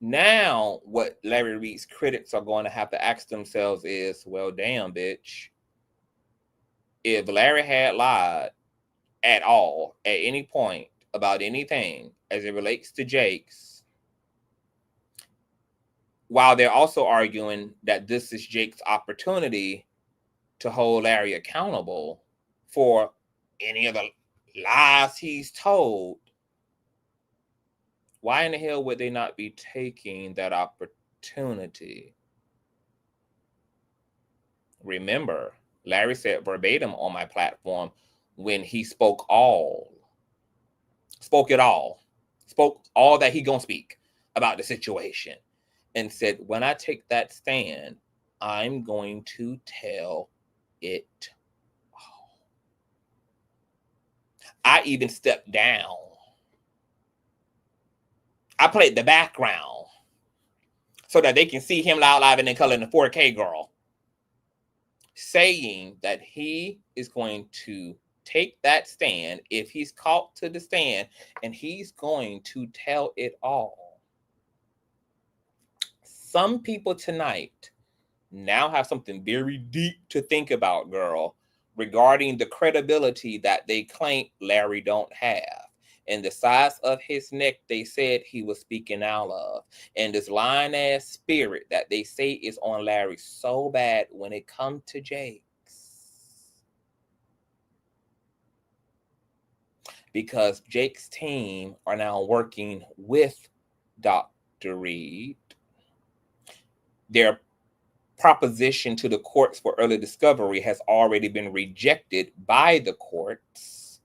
Speaker 1: Now, what Larry Reid's critics are going to have to ask themselves is, well, damn, bitch. If Larry had lied at all, at any point, about anything as it relates to Jake's, while they're also arguing that this is Jake's opportunity to hold Larry accountable for any of the lies he's told, why in the hell would they not be taking that opportunity? Remember, Larry said verbatim on my platform when he spoke it all, spoke all that he gonna speak about the situation, and said, when I take that stand, I'm going to tell it all. I even stepped down. I played the background so that they can see him live and in color in the 4K, girl, saying that he is going to take that stand if he's called to the stand, and he's going to tell it all. Some people tonight now have something very deep to think about, girl, regarding the credibility that they claim Larry don't have, and the size of his neck they said he was speaking out of, and this lying ass spirit that they say is on Larry so bad when it comes to Jake's. Because Jake's team are now working with Dr. Reid. Their proposition to the courts for early discovery has already been rejected by the courts.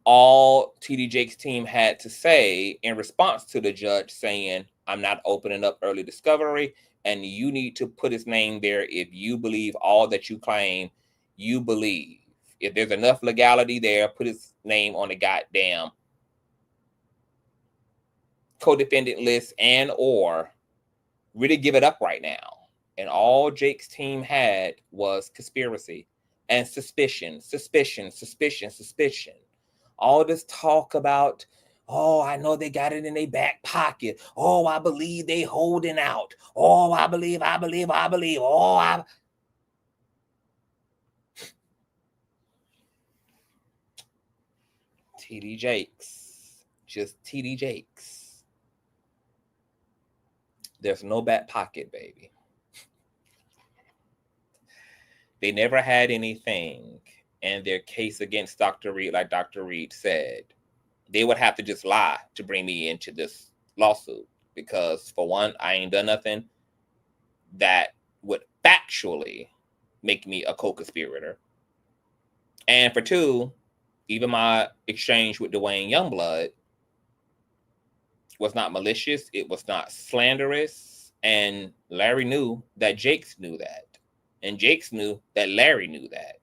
Speaker 1: All TD Jake's team had to say in response to the judge saying, I'm not opening up early discovery, and you need to put his name there if you believe all that you claim you believe. If there's enough legality there, put his name on the goddamn co-defendant list, and or really give it up right now. And all Jake's team had was conspiracy and suspicion. All this talk about, oh, I know they got it in their back pocket. Oh, I believe they holding out. Oh, I believe. Oh, TD Jakes. Just TD Jakes. There's no back pocket, baby. They never had anything in their case against Dr. Reid, like Dr. Reid said. They would have to just lie to bring me into this lawsuit because, for one, I ain't done nothing that would factually make me a co-conspirator. And for two, even my exchange with Dwayne Youngblood was not malicious. It was not slanderous. And Larry knew that Jakes knew that. And Jakes knew that Larry knew that.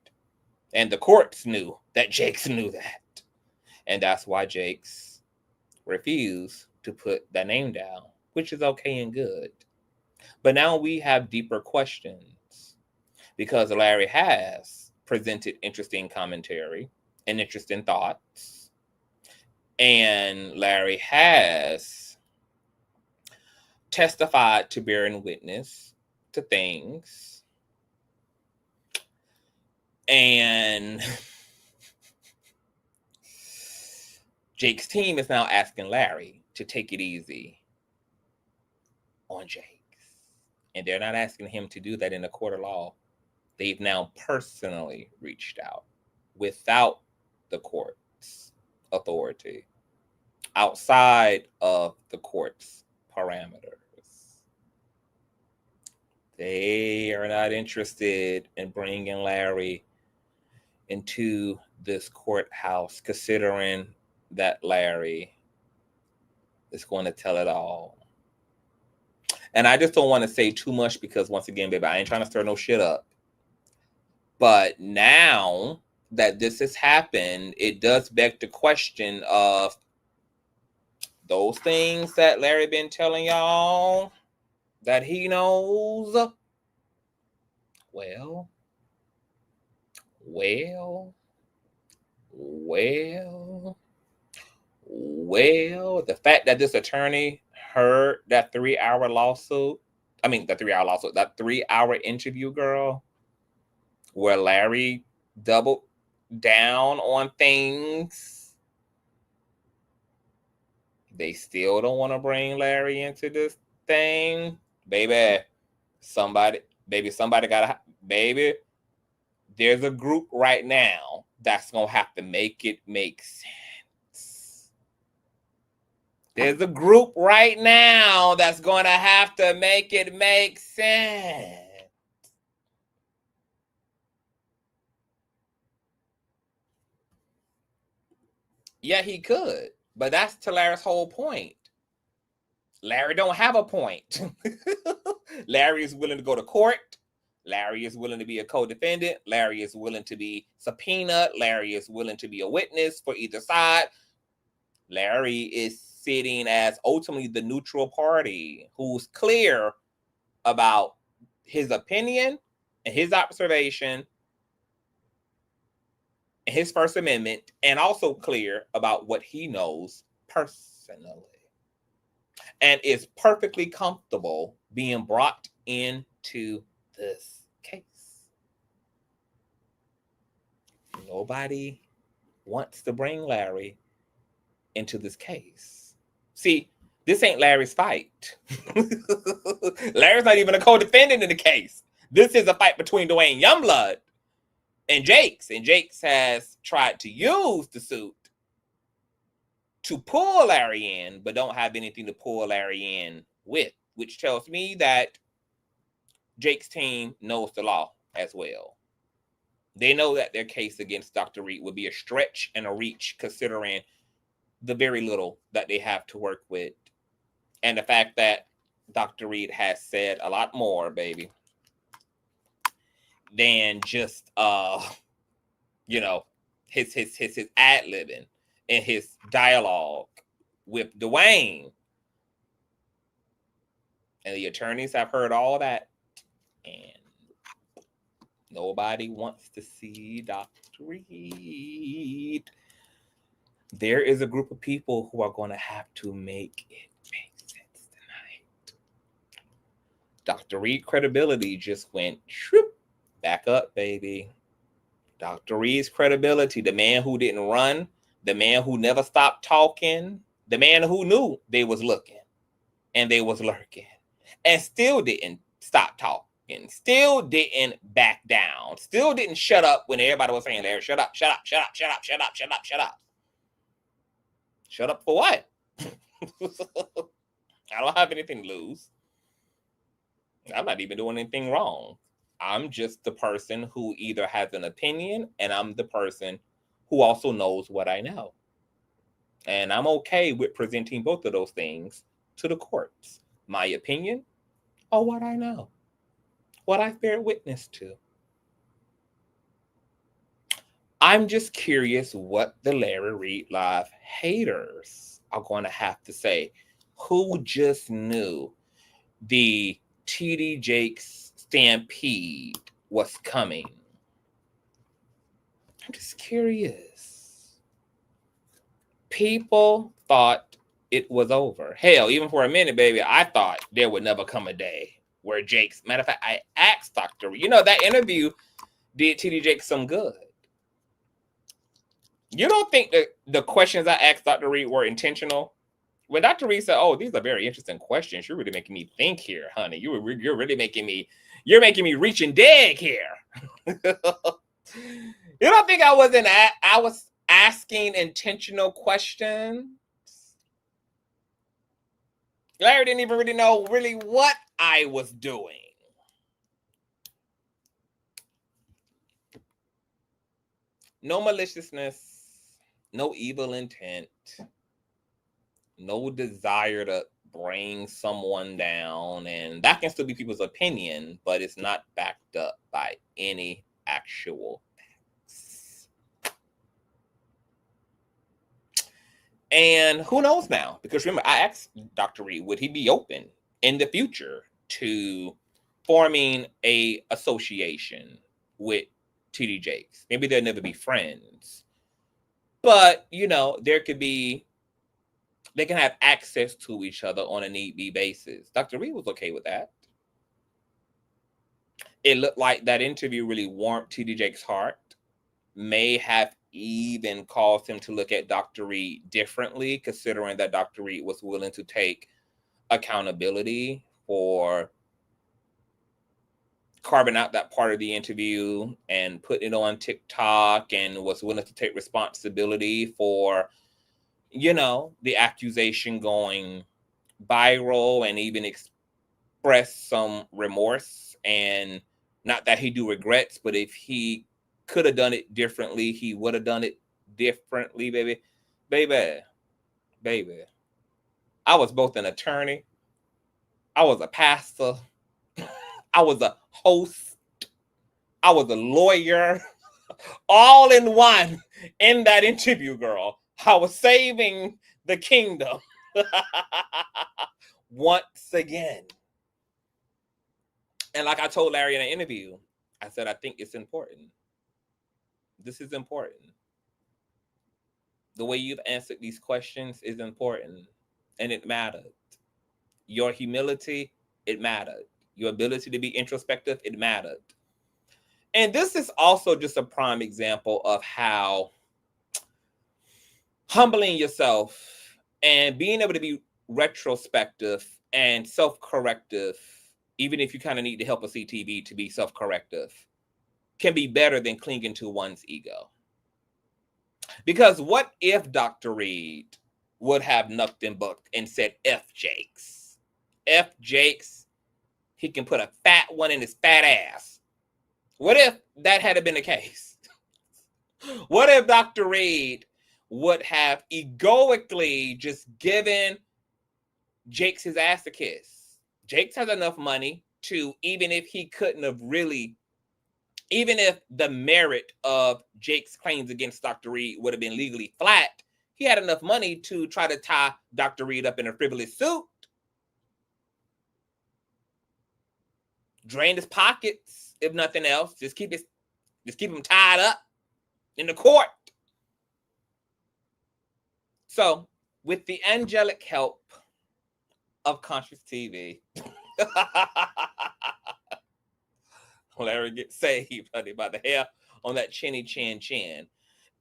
Speaker 1: And the courts knew that Jakes knew that. And that's why Jakes refused to put that name down, which is okay and good. But now we have deeper questions because Larry has presented interesting commentary and interesting thoughts. And Larry has testified to bearing witness to things. And Jake's team is now asking Larry to take it easy on Jakes. And they're not asking him to do that in a court of law. They've now personally reached out without the court's authority, outside of the court's parameters. They are not interested in bringing Larry into this courthouse, considering that Larry is going to tell it all. And I just don't want to say too much because, once again, baby, I ain't trying to stir no shit up. But now that this has happened, it does beg the question of those things that Larry been telling y'all that he knows. Well, the fact that this attorney heard that 3-hour lawsuit, that 3-hour interview, girl, where Larry doubled down on things, they still don't want to bring Larry into this thing. Somebody there's a group right now that's going to have to make it make sense. There's a group right now that's going to have to make it make sense. Yeah, he could, but that's to Larry's whole point. Larry don't have a point. Larry is willing to go to court. Larry is willing to be a co-defendant. Larry is willing to be subpoenaed. Larry is willing to be a witness for either side. Larry is sitting as ultimately the neutral party who's clear about his opinion and his observation and his First Amendment, and also clear about what he knows personally. And is perfectly comfortable being brought into this case. Nobody wants to bring Larry into this case. See, this ain't Larry's fight. Larry's not even a co-defendant in the case. This is a fight between Dwayne Youngblood and Jakes. And Jakes has tried to use the suit to pull Larry in, but don't have anything to pull Larry in with, which tells me that Jake's team knows the law as well. They know that their case against Dr. Reid would be a stretch and a reach, considering the very little that they have to work with. And the fact that Dr. Reid has said a lot more, baby, than just his ad-libbing and his dialogue with Dwayne. And the attorneys have heard all that, and nobody wants to see Dr. Reid. There is a group of people who are going to have to make it make sense tonight. Dr. Reid credibility just went back up, baby. Dr. Reid's credibility, the man who didn't run, the man who never stopped talking, the man who knew they was looking and they was lurking and still didn't stop talking, still didn't back down, still didn't shut up when everybody was saying, Larry, shut up, shut up, shut up, shut up, shut up, shut up, shut up. Shut up for what? I don't have anything to lose. I'm not even doing anything wrong. I'm just the person who either has an opinion, and I'm the person who also knows what I know. And I'm okay with presenting both of those things to the courts. My opinion or what I know, what I bear witness to. I'm just curious what the Larry Reid Live haters are going to have to say. Who just knew the TD Jakes stampede was coming? I'm just curious. People thought it was over. Hell, even for a minute, baby, I thought there would never come a day where Jakes, matter of fact, I asked Dr. Reid, that interview did TD Jakes some good. You don't think that the questions I asked Dr. Reid were intentional? When Dr. Reid said, "Oh, these are very interesting questions. You're really making me think here, honey. You're really making me reach and dig here." You don't think I was asking intentional questions? Larry didn't even really know what I was doing. No maliciousness. No evil intent, no desire to bring someone down, and that can still be people's opinion, but it's not backed up by any actual facts. And who knows now? Because remember, I asked Dr. Reid, would he be open in the future to forming a association with TD Jakes? Maybe they'll never be friends. But, they can have access to each other on a need-be basis. Dr. Reid was okay with that. It looked like that interview really warmed TD Jakes' heart, may have even caused him to look at Dr. Reid differently, considering that Dr. Reid was willing to take accountability for carving out that part of the interview and putting it on TikTok, and was willing to take responsibility for, the accusation going viral, and even express some remorse. And not that he do regrets, but if he could have done it differently, he would have done it differently, baby. I was both an attorney, I was a pastor, I was a host, I was a lawyer, all in one in that interview, girl. I was saving the kingdom once again. And like I told Larry in an interview, I said, I think it's important. This is important. The way you've answered these questions is important, and it mattered. Your humility, it mattered. Your ability to be introspective, it mattered. And this is also just a prime example of how humbling yourself and being able to be retrospective and self-corrective, even if you kind of need the help of CTV to be self-corrective, can be better than clinging to one's ego. Because what if Dr. Reid would have knucked and bucked and said, F Jakes? F Jakes, he can put a fat one in his fat ass. What if that had been the case? What if Dr. Reid would have egoically just given Jakes his ass a kiss? Jakes has enough money to, even if he couldn't have really, even if the merit of Jake's claims against Dr. Reid would have been legally flat, he had enough money to try to tie Dr. Reid up in a frivolous suit, drain his pockets, if nothing else, just keep him tied up in the court. So, with the angelic help of Consciouztv, Larry gets saved, honey, by the hair on that chinny chin.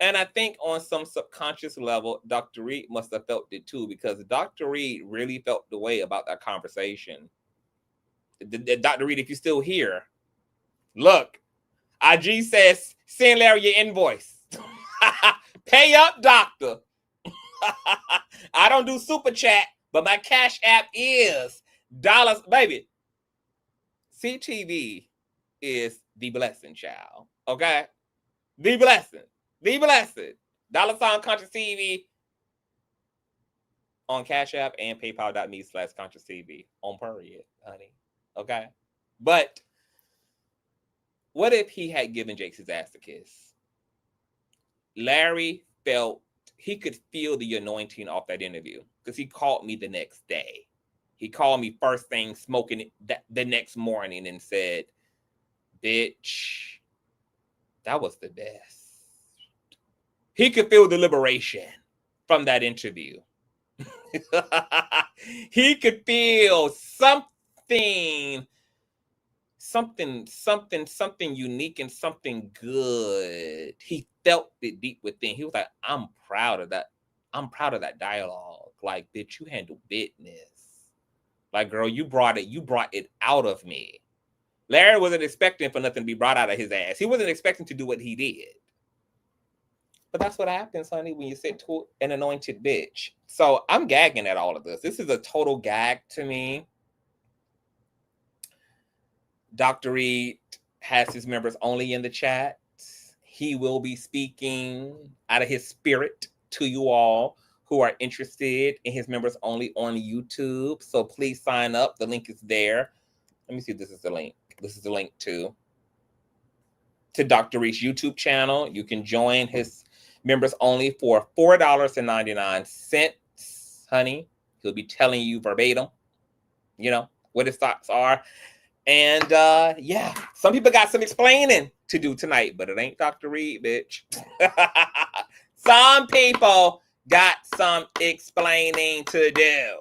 Speaker 1: And I think on some subconscious level, Dr. Reid must have felt it too, because Dr. Reid really felt the way about that conversation. Dr. Reid, if you're still here, look, IG says, send Larry your invoice. Pay up, doctor. I don't do super chat, but my Cash App is dollars, baby. CTV is the blessing, child. Okay? The blessing. The blessing. $ Consciouztv on Cash App and paypal.me/Consciouztv on period, honey. Okay? But what if he had given Jakes his ass a kiss? Larry felt he could feel the anointing off that interview, because he called me the next day. He called me first thing smoking the next morning and said, bitch, that was the best. He could feel the liberation from that interview. He could feel something unique and something good. He felt it deep within. He was like, I'm proud of that. I'm proud of that dialogue. Like, bitch, you handled business. Like, girl, you brought it out of me. Larry wasn't expecting for nothing to be brought out of his ass. He wasn't expecting to do what he did. But that's what happens, honey, when you say to an anointed bitch. So I'm gagging at all of this. This is a total gag to me. Dr. Reid has his members only in the chat. He will be speaking out of his spirit to you all who are interested in his members only on YouTube. So please sign up. The link is there. Let me see if this is the link. This is the link to Dr. Reid's YouTube channel. You can join his members only for $4.99, honey. He'll be telling you verbatim, what his thoughts are. And yeah, some people got some explaining to do tonight, but it ain't Dr. Reid, bitch. Some people got some explaining to do,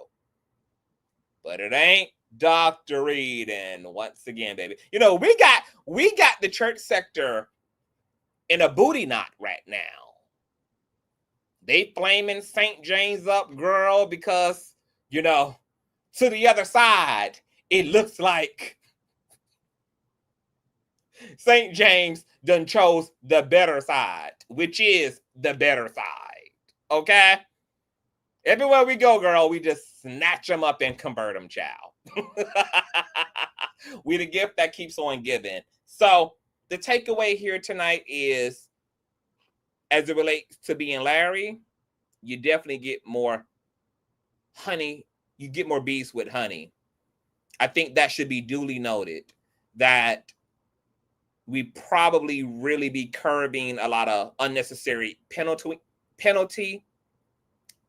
Speaker 1: but it ain't Dr. Reid. And once again, baby, we got the church sector in a booty knot right now. They flaming St. James up, girl, because, to the other side, it looks like St. James done chose the better side, which is the better side. Okay? Everywhere we go, girl, we just snatch them up and convert them, child. We the gift that keeps on giving. So the takeaway here tonight is, as it relates to being Larry, you definitely get more honey. You get more bees with honey. I think that should be duly noted, that we probably really be curbing a lot of unnecessary penalty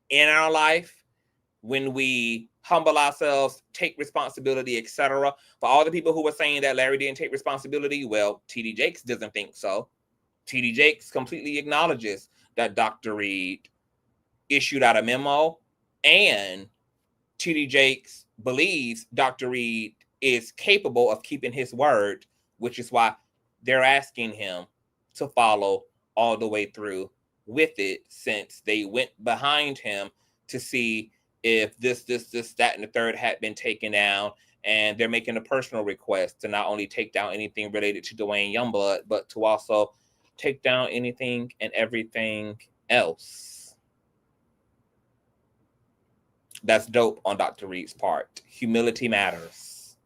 Speaker 1: in our life when we humble ourselves, take responsibility, etc. For all the people who were saying that Larry didn't take responsibility, well, TD Jakes doesn't think so. TD Jakes completely acknowledges that Dr. Reid issued out a memo, and TD Jakes believes Dr. Reid is capable of keeping his word, which is why they're asking him to follow all the way through with it, since they went behind him to see if this, that, and the third had been taken down. And they're making a personal request to not only take down anything related to Dwayne Youngblood, but to also take down anything and everything else. That's dope on Dr. Reid's part. Humility matters.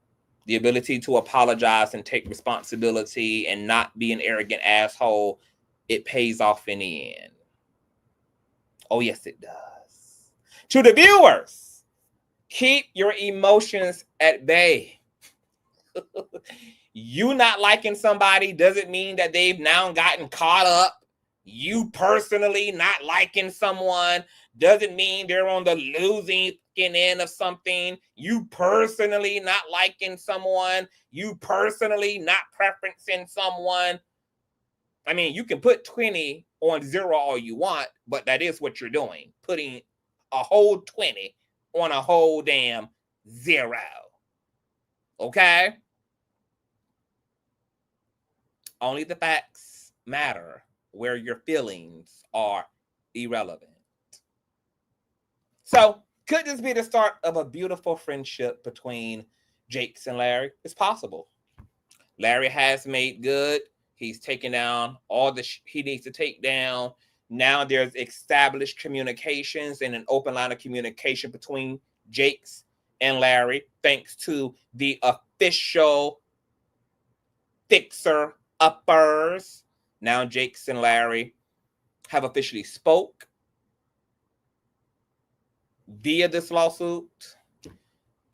Speaker 1: The ability to apologize and take responsibility and not be an arrogant asshole, it pays off in the end. Oh, yes, it does. To the viewers, Keep your emotions at bay. You not liking somebody doesn't mean that they've now gotten caught up. You personally not liking someone doesn't mean they're on the losing end of something. You personally not liking someone, you personally not preferencing someone. I mean, you can put 20 on 0 all you want, but that is what you're doing. Putting a whole 20 on a whole damn 0. Okay? Only the facts matter where your feelings are irrelevant. So, could this be the start of a beautiful friendship between Jakes and Larry? It's possible. Larry has made good. He's taken down all the he needs to take down. Now there's established communications and an open line of communication between Jakes and Larry, thanks to the official fixer uppers. Now Jakes and Larry have officially spoke via this lawsuit,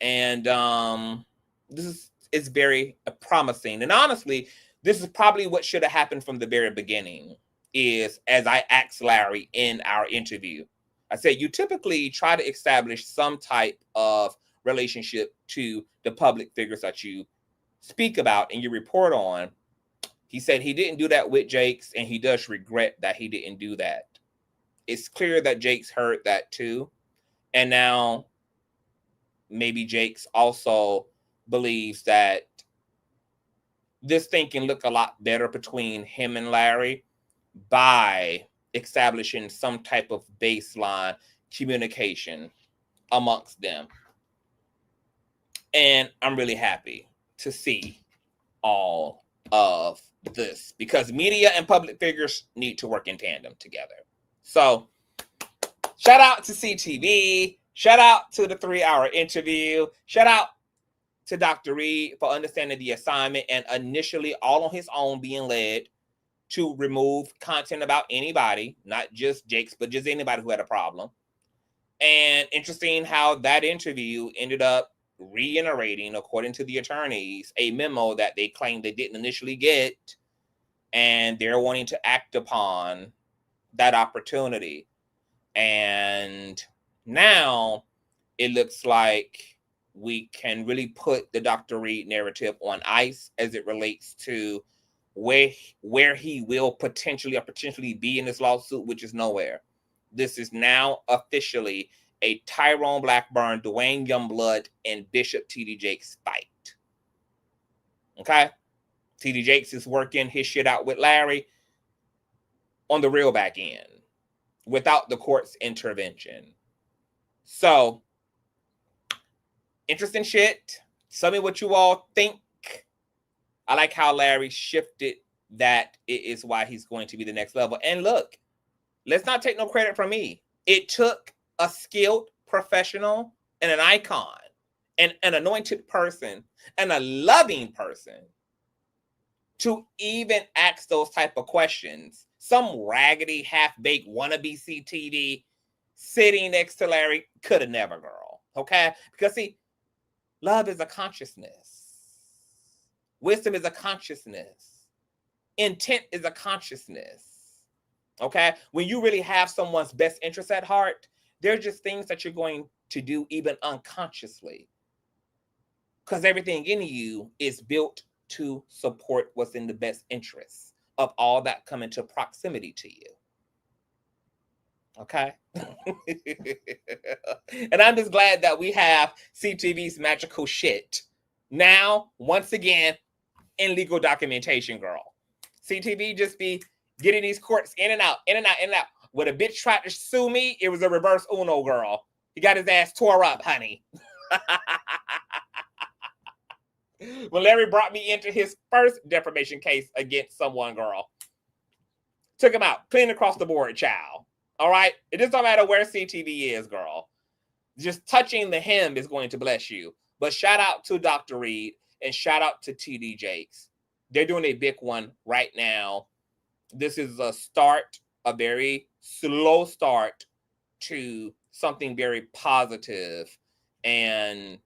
Speaker 1: and this is very promising. And honestly, this is probably what should have happened from the very beginning. Is, as I asked Larry in our interview, I said, you typically try to establish some type of relationship to the public figures that you speak about and you report on. He said he didn't do that with Jakes, and he does regret that he didn't do that. It's clear that Jakes heard that too. And now maybe Jakes also believes that this thing can look a lot better between him and Larry by establishing some type of baseline communication amongst them. And I'm really happy to see all of this, because media and public figures need to work in tandem together. So shout out to CTV. Shout out to the 3-hour interview. Shout out to Dr. Reid for understanding the assignment and initially all on his own being led to remove content about anybody, not just Jakes, but just anybody who had a problem. And interesting how that interview ended up reiterating, according to the attorneys, a memo that they claimed they didn't initially get, and they're wanting to act upon that opportunity. And now it looks like we can really put the Dr. Reid narrative on ice as it relates to where he will potentially be in this lawsuit, which is nowhere. This is now officially a Tyrone Blackburn, Dwayne Youngblood, and Bishop T.D. Jakes fight. Okay? T.D. Jakes is working his shit out with Larry on the real back end without the court's intervention. So, interesting shit. Tell me what you all think. I like how Larry shifted that it is why he's going to be the next level. And look, let's not take no credit from me. It took a skilled professional and an icon and an anointed person and a loving person to even ask those type of questions. Some raggedy, half-baked wannabe CTV sitting next to Larry could have never, girl. Okay? Because see, love is a consciousness. Wisdom is a consciousness. Intent is a consciousness. Okay? When you really have someone's best interest at heart, they're just things that you're going to do even unconsciously. Because everything in you is built to support what's in the best interest of all that come into proximity to you. Okay? And I'm just glad that we have CTV's magical shit now, once again, in legal documentation, girl. CTV just be getting these courts in and out, in and out, in and out. When a bitch tried to sue me, it was a reverse Uno, girl. He got his ass tore up, honey. When Larry brought me into his first defamation case against someone, girl, took him out, clean across the board, child. All right? It doesn't matter where CTV is, girl. Just touching the hem is going to bless you. But shout out to Dr. Reid and shout out to T.D. Jakes. They're doing a big one right now. This is a start, a very slow start to something very positive And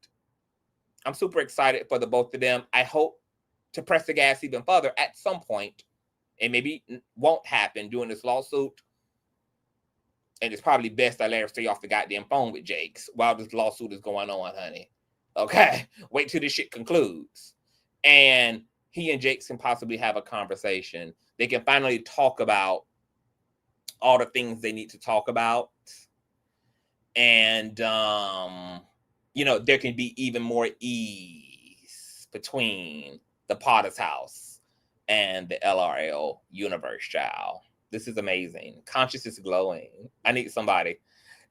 Speaker 1: I'm super excited for the both of them. I hope to press the gas even further at some point, and maybe won't happen during this lawsuit. And it's probably best I let her stay off the goddamn phone with Jakes while this lawsuit is going on, honey. Okay? Wait till this shit concludes. And he and Jakes can possibly have a conversation. They can finally talk about all the things they need to talk about. And, you know, there can be even more ease between the Potter's house and the LRL universe, child. This is amazing. Conscious is glowing. I need somebody.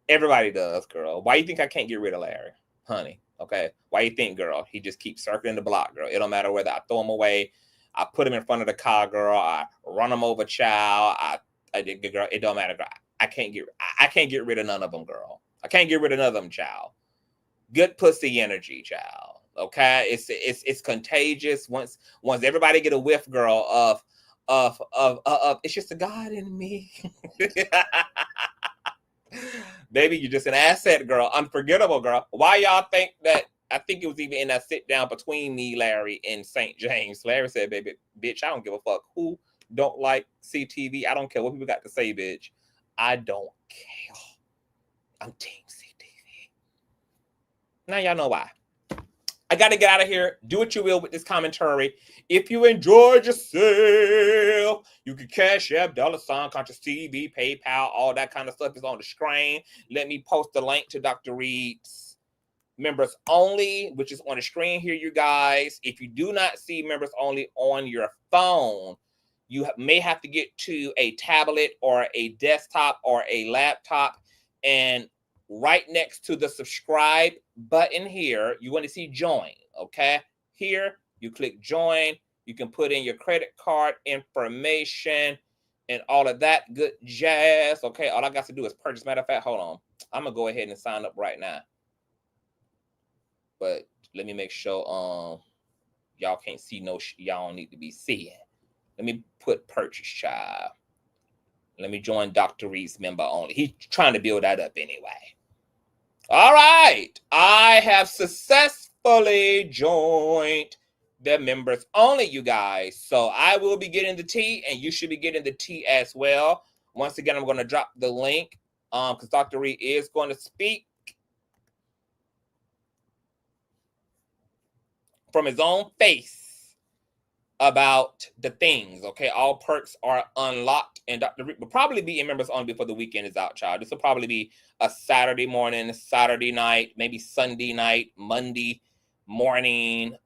Speaker 1: Everybody does, girl. Why you think I can't get rid of Larry? Honey, okay? Why you think, girl? He just keeps circling the block, girl. It don't matter whether I throw him away, I put him in front of the car, girl, I run him over, child, girl, it don't matter, girl. I can't get rid of none of them, girl. I can't get rid of none of them, child. Good pussy energy, child. Okay? It's contagious. Once everybody get a whiff, girl, of it's just a God in me. Baby, you're just an asset, girl. Unforgettable, girl. Why y'all think that? I think it was even in that sit down between me, Larry, and St. James. Larry said, baby, bitch, I don't give a fuck who don't like CTV. I don't care what people got to say, bitch. I don't care. I'm Team CTV. Now y'all know why. I got to get out of here. Do what you will with this commentary. If you enjoyed yourself, you can Cash App, $, Consciouztv, PayPal, all that kind of stuff is on the screen. Let me post the link to Dr. Reid's Members Only, which is on the screen here, you guys. If you do not see Members Only on your phone, you may have to get to a tablet or a desktop or a laptop, and right next to the subscribe button here, you want to see join, okay? Here, you click join. You can put in your credit card information and all of that good jazz, okay? All I got to do is purchase. Matter of fact, hold on. I'm going to go ahead and sign up right now. But let me make sure y'all can't see no y'all don't need to be seeing. Let me put purchase, child. Let me join Dr. Reid's Member Only. He's trying to build that up anyway. All right. I have successfully joined the Members Only, you guys. So I will be getting the tea, and you should be getting the tea as well. Once again, I'm going to drop the link because Dr. Reid is going to speak from his own face about the things, okay? All perks are unlocked, and Dr. Reid will probably be in Members Only before the weekend is out, child. This will probably be a Saturday morning, Saturday night, maybe Sunday night, Monday morning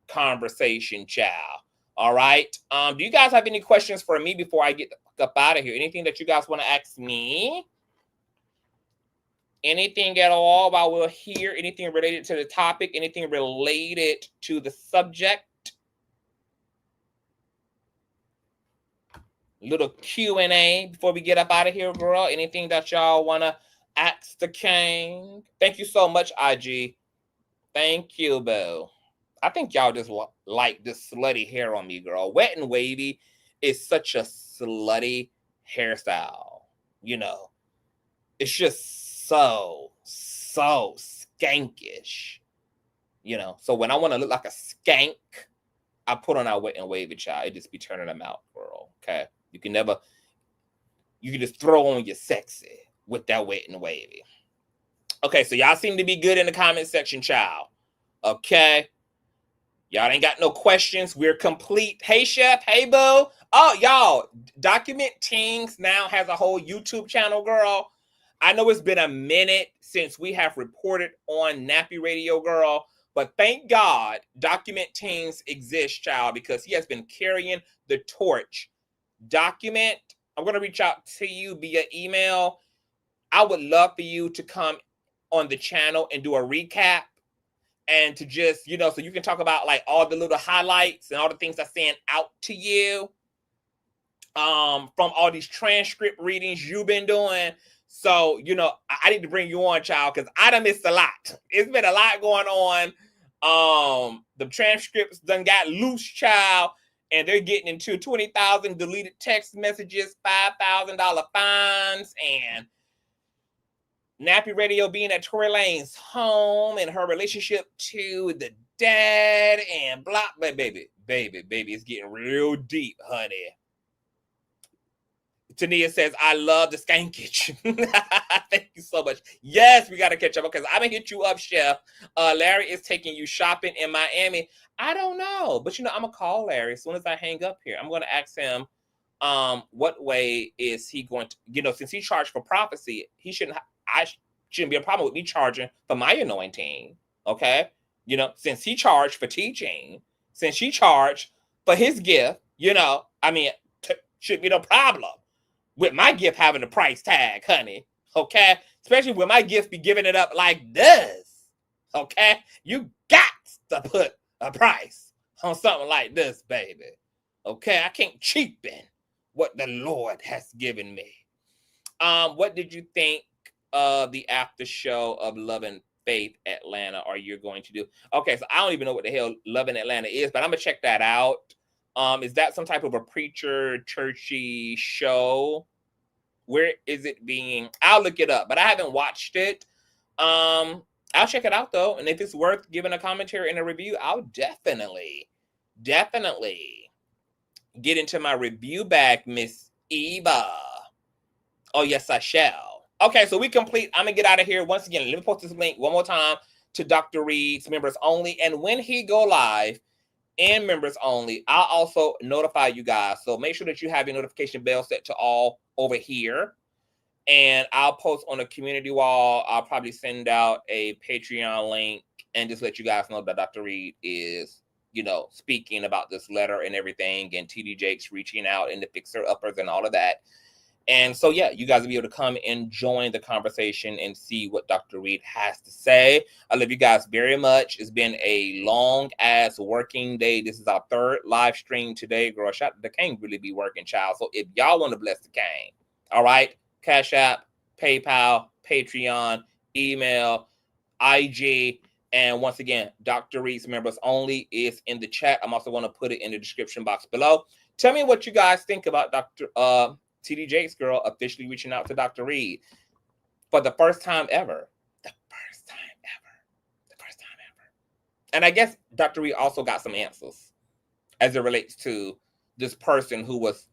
Speaker 1: conversation, child. All right? Do you guys have any questions for me before I get the fuck up out of here? Anything that you guys want to ask me? Anything at all while we're here? Anything related to the topic? Anything related to the subject? Little Q&A before we get up out of here, girl. Anything that y'all want to ask the king? Thank you so much, IG. Thank you, boo. I think y'all just like this slutty hair on me, girl. Wet and wavy is such a slutty hairstyle. You know, it's just so skankish. You know, so when I want to look like a skank, I put on our wet and wavy, child. It just be turning them out, girl. Okay. You can just throw on your sexy with that wet and wavy. Okay, so y'all seem to be good in the comment section, child. Okay. Y'all ain't got no questions. We're complete. Hey, Chef. Hey, boo. Oh, y'all, Document Tings now has a whole YouTube channel, girl. I know it's been a minute since we have reported on Nappy Radio, girl, but thank God Document Tings exists, child, because he has been carrying the torch. Document, I'm going to reach out to you via email. I would love for you to come on the channel and do a recap and to just, you know, so you can talk about like all the little highlights and all the things I stand out to you from all these transcript readings you've been doing. So, you know, I need to bring you on, child, because I done missed a lot. It's been a lot going on. The transcripts done got loose, child. And they're getting into 20,000 deleted text messages, $5,000 fines, and Nappy Radio being at Tory Lane's home and her relationship to the dad and blah, baby, it's getting real deep, honey. Tania says, I love the skank kitchen. Thank you so much. Yes, we got to catch up because I'm going to hit you up, Chef. Larry is taking you shopping in Miami. I don't know, but I'm going to call Larry as soon as I hang up here. I'm going to ask him, what way is he going to, since he charged for prophecy, I shouldn't be a problem with me charging for my anointing. Okay. Since he charged for teaching, since he charged for his gift, shouldn't be no problem with my gift having a price tag, honey. Okay. Especially when my gift be giving it up like this. Okay. You got to put a price on something like this, baby. Okay. I can't cheapen what the Lord has given me. What did you think of the after show of Love and Faith Atlanta are you going to do? Okay, so I don't even know what the hell Love in Atlanta is, but I'm gonna check that out. Is that some type of a preacher churchy show? Where is it being? I'll look it up, but I haven't watched it. I'll check it out though, and if it's worth giving a commentary and a review, I'll definitely get into my review bag, Miss Eva. Oh yes, I shall. Okay, so we complete. I'm going to get out of here. Once again, let me post this link one more time to Dr. Reid's Members Only. And when he go live in Members Only, I'll also notify you guys. So make sure that you have your notification bell set to all over here. And I'll post on a community wall. I'll probably send out a Patreon link and just let you guys know that Dr. Reid is, speaking about this letter and everything. And TD Jakes reaching out and the fixer-uppers and all of that. And so, yeah, you guys will be able to come and join the conversation and see what Dr. Reid has to say. I love you guys very much. It's been a long-ass working day. This is our third live stream today. Girl, the king really be working, child. So if y'all want to bless the king, all right, Cash App, PayPal, Patreon, email, IG, and once again, Dr. Reid's Members Only is in the chat. I'm also going to put it in the description box below. Tell me what you guys think about TD Jakes girl officially reaching out to Dr. Reid for the first time ever. The first time ever. And I guess Dr. Reid also got some answers as it relates to this person who was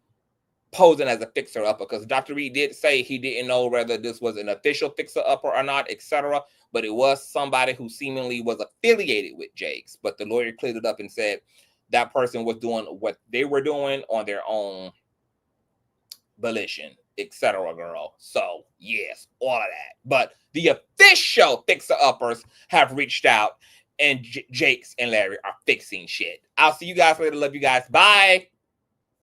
Speaker 1: posing as a fixer-upper, because Dr. Reid did say he didn't know whether this was an official fixer-upper or not, etc. But it was somebody who seemingly was affiliated with Jakes. But the lawyer cleared it up and said that person was doing what they were doing on their own volition, etc. girl. So yes, all of that. But the official fixer-uppers have reached out, and Jakes and Larry are fixing shit. I'll see you guys later. Love you guys. Bye.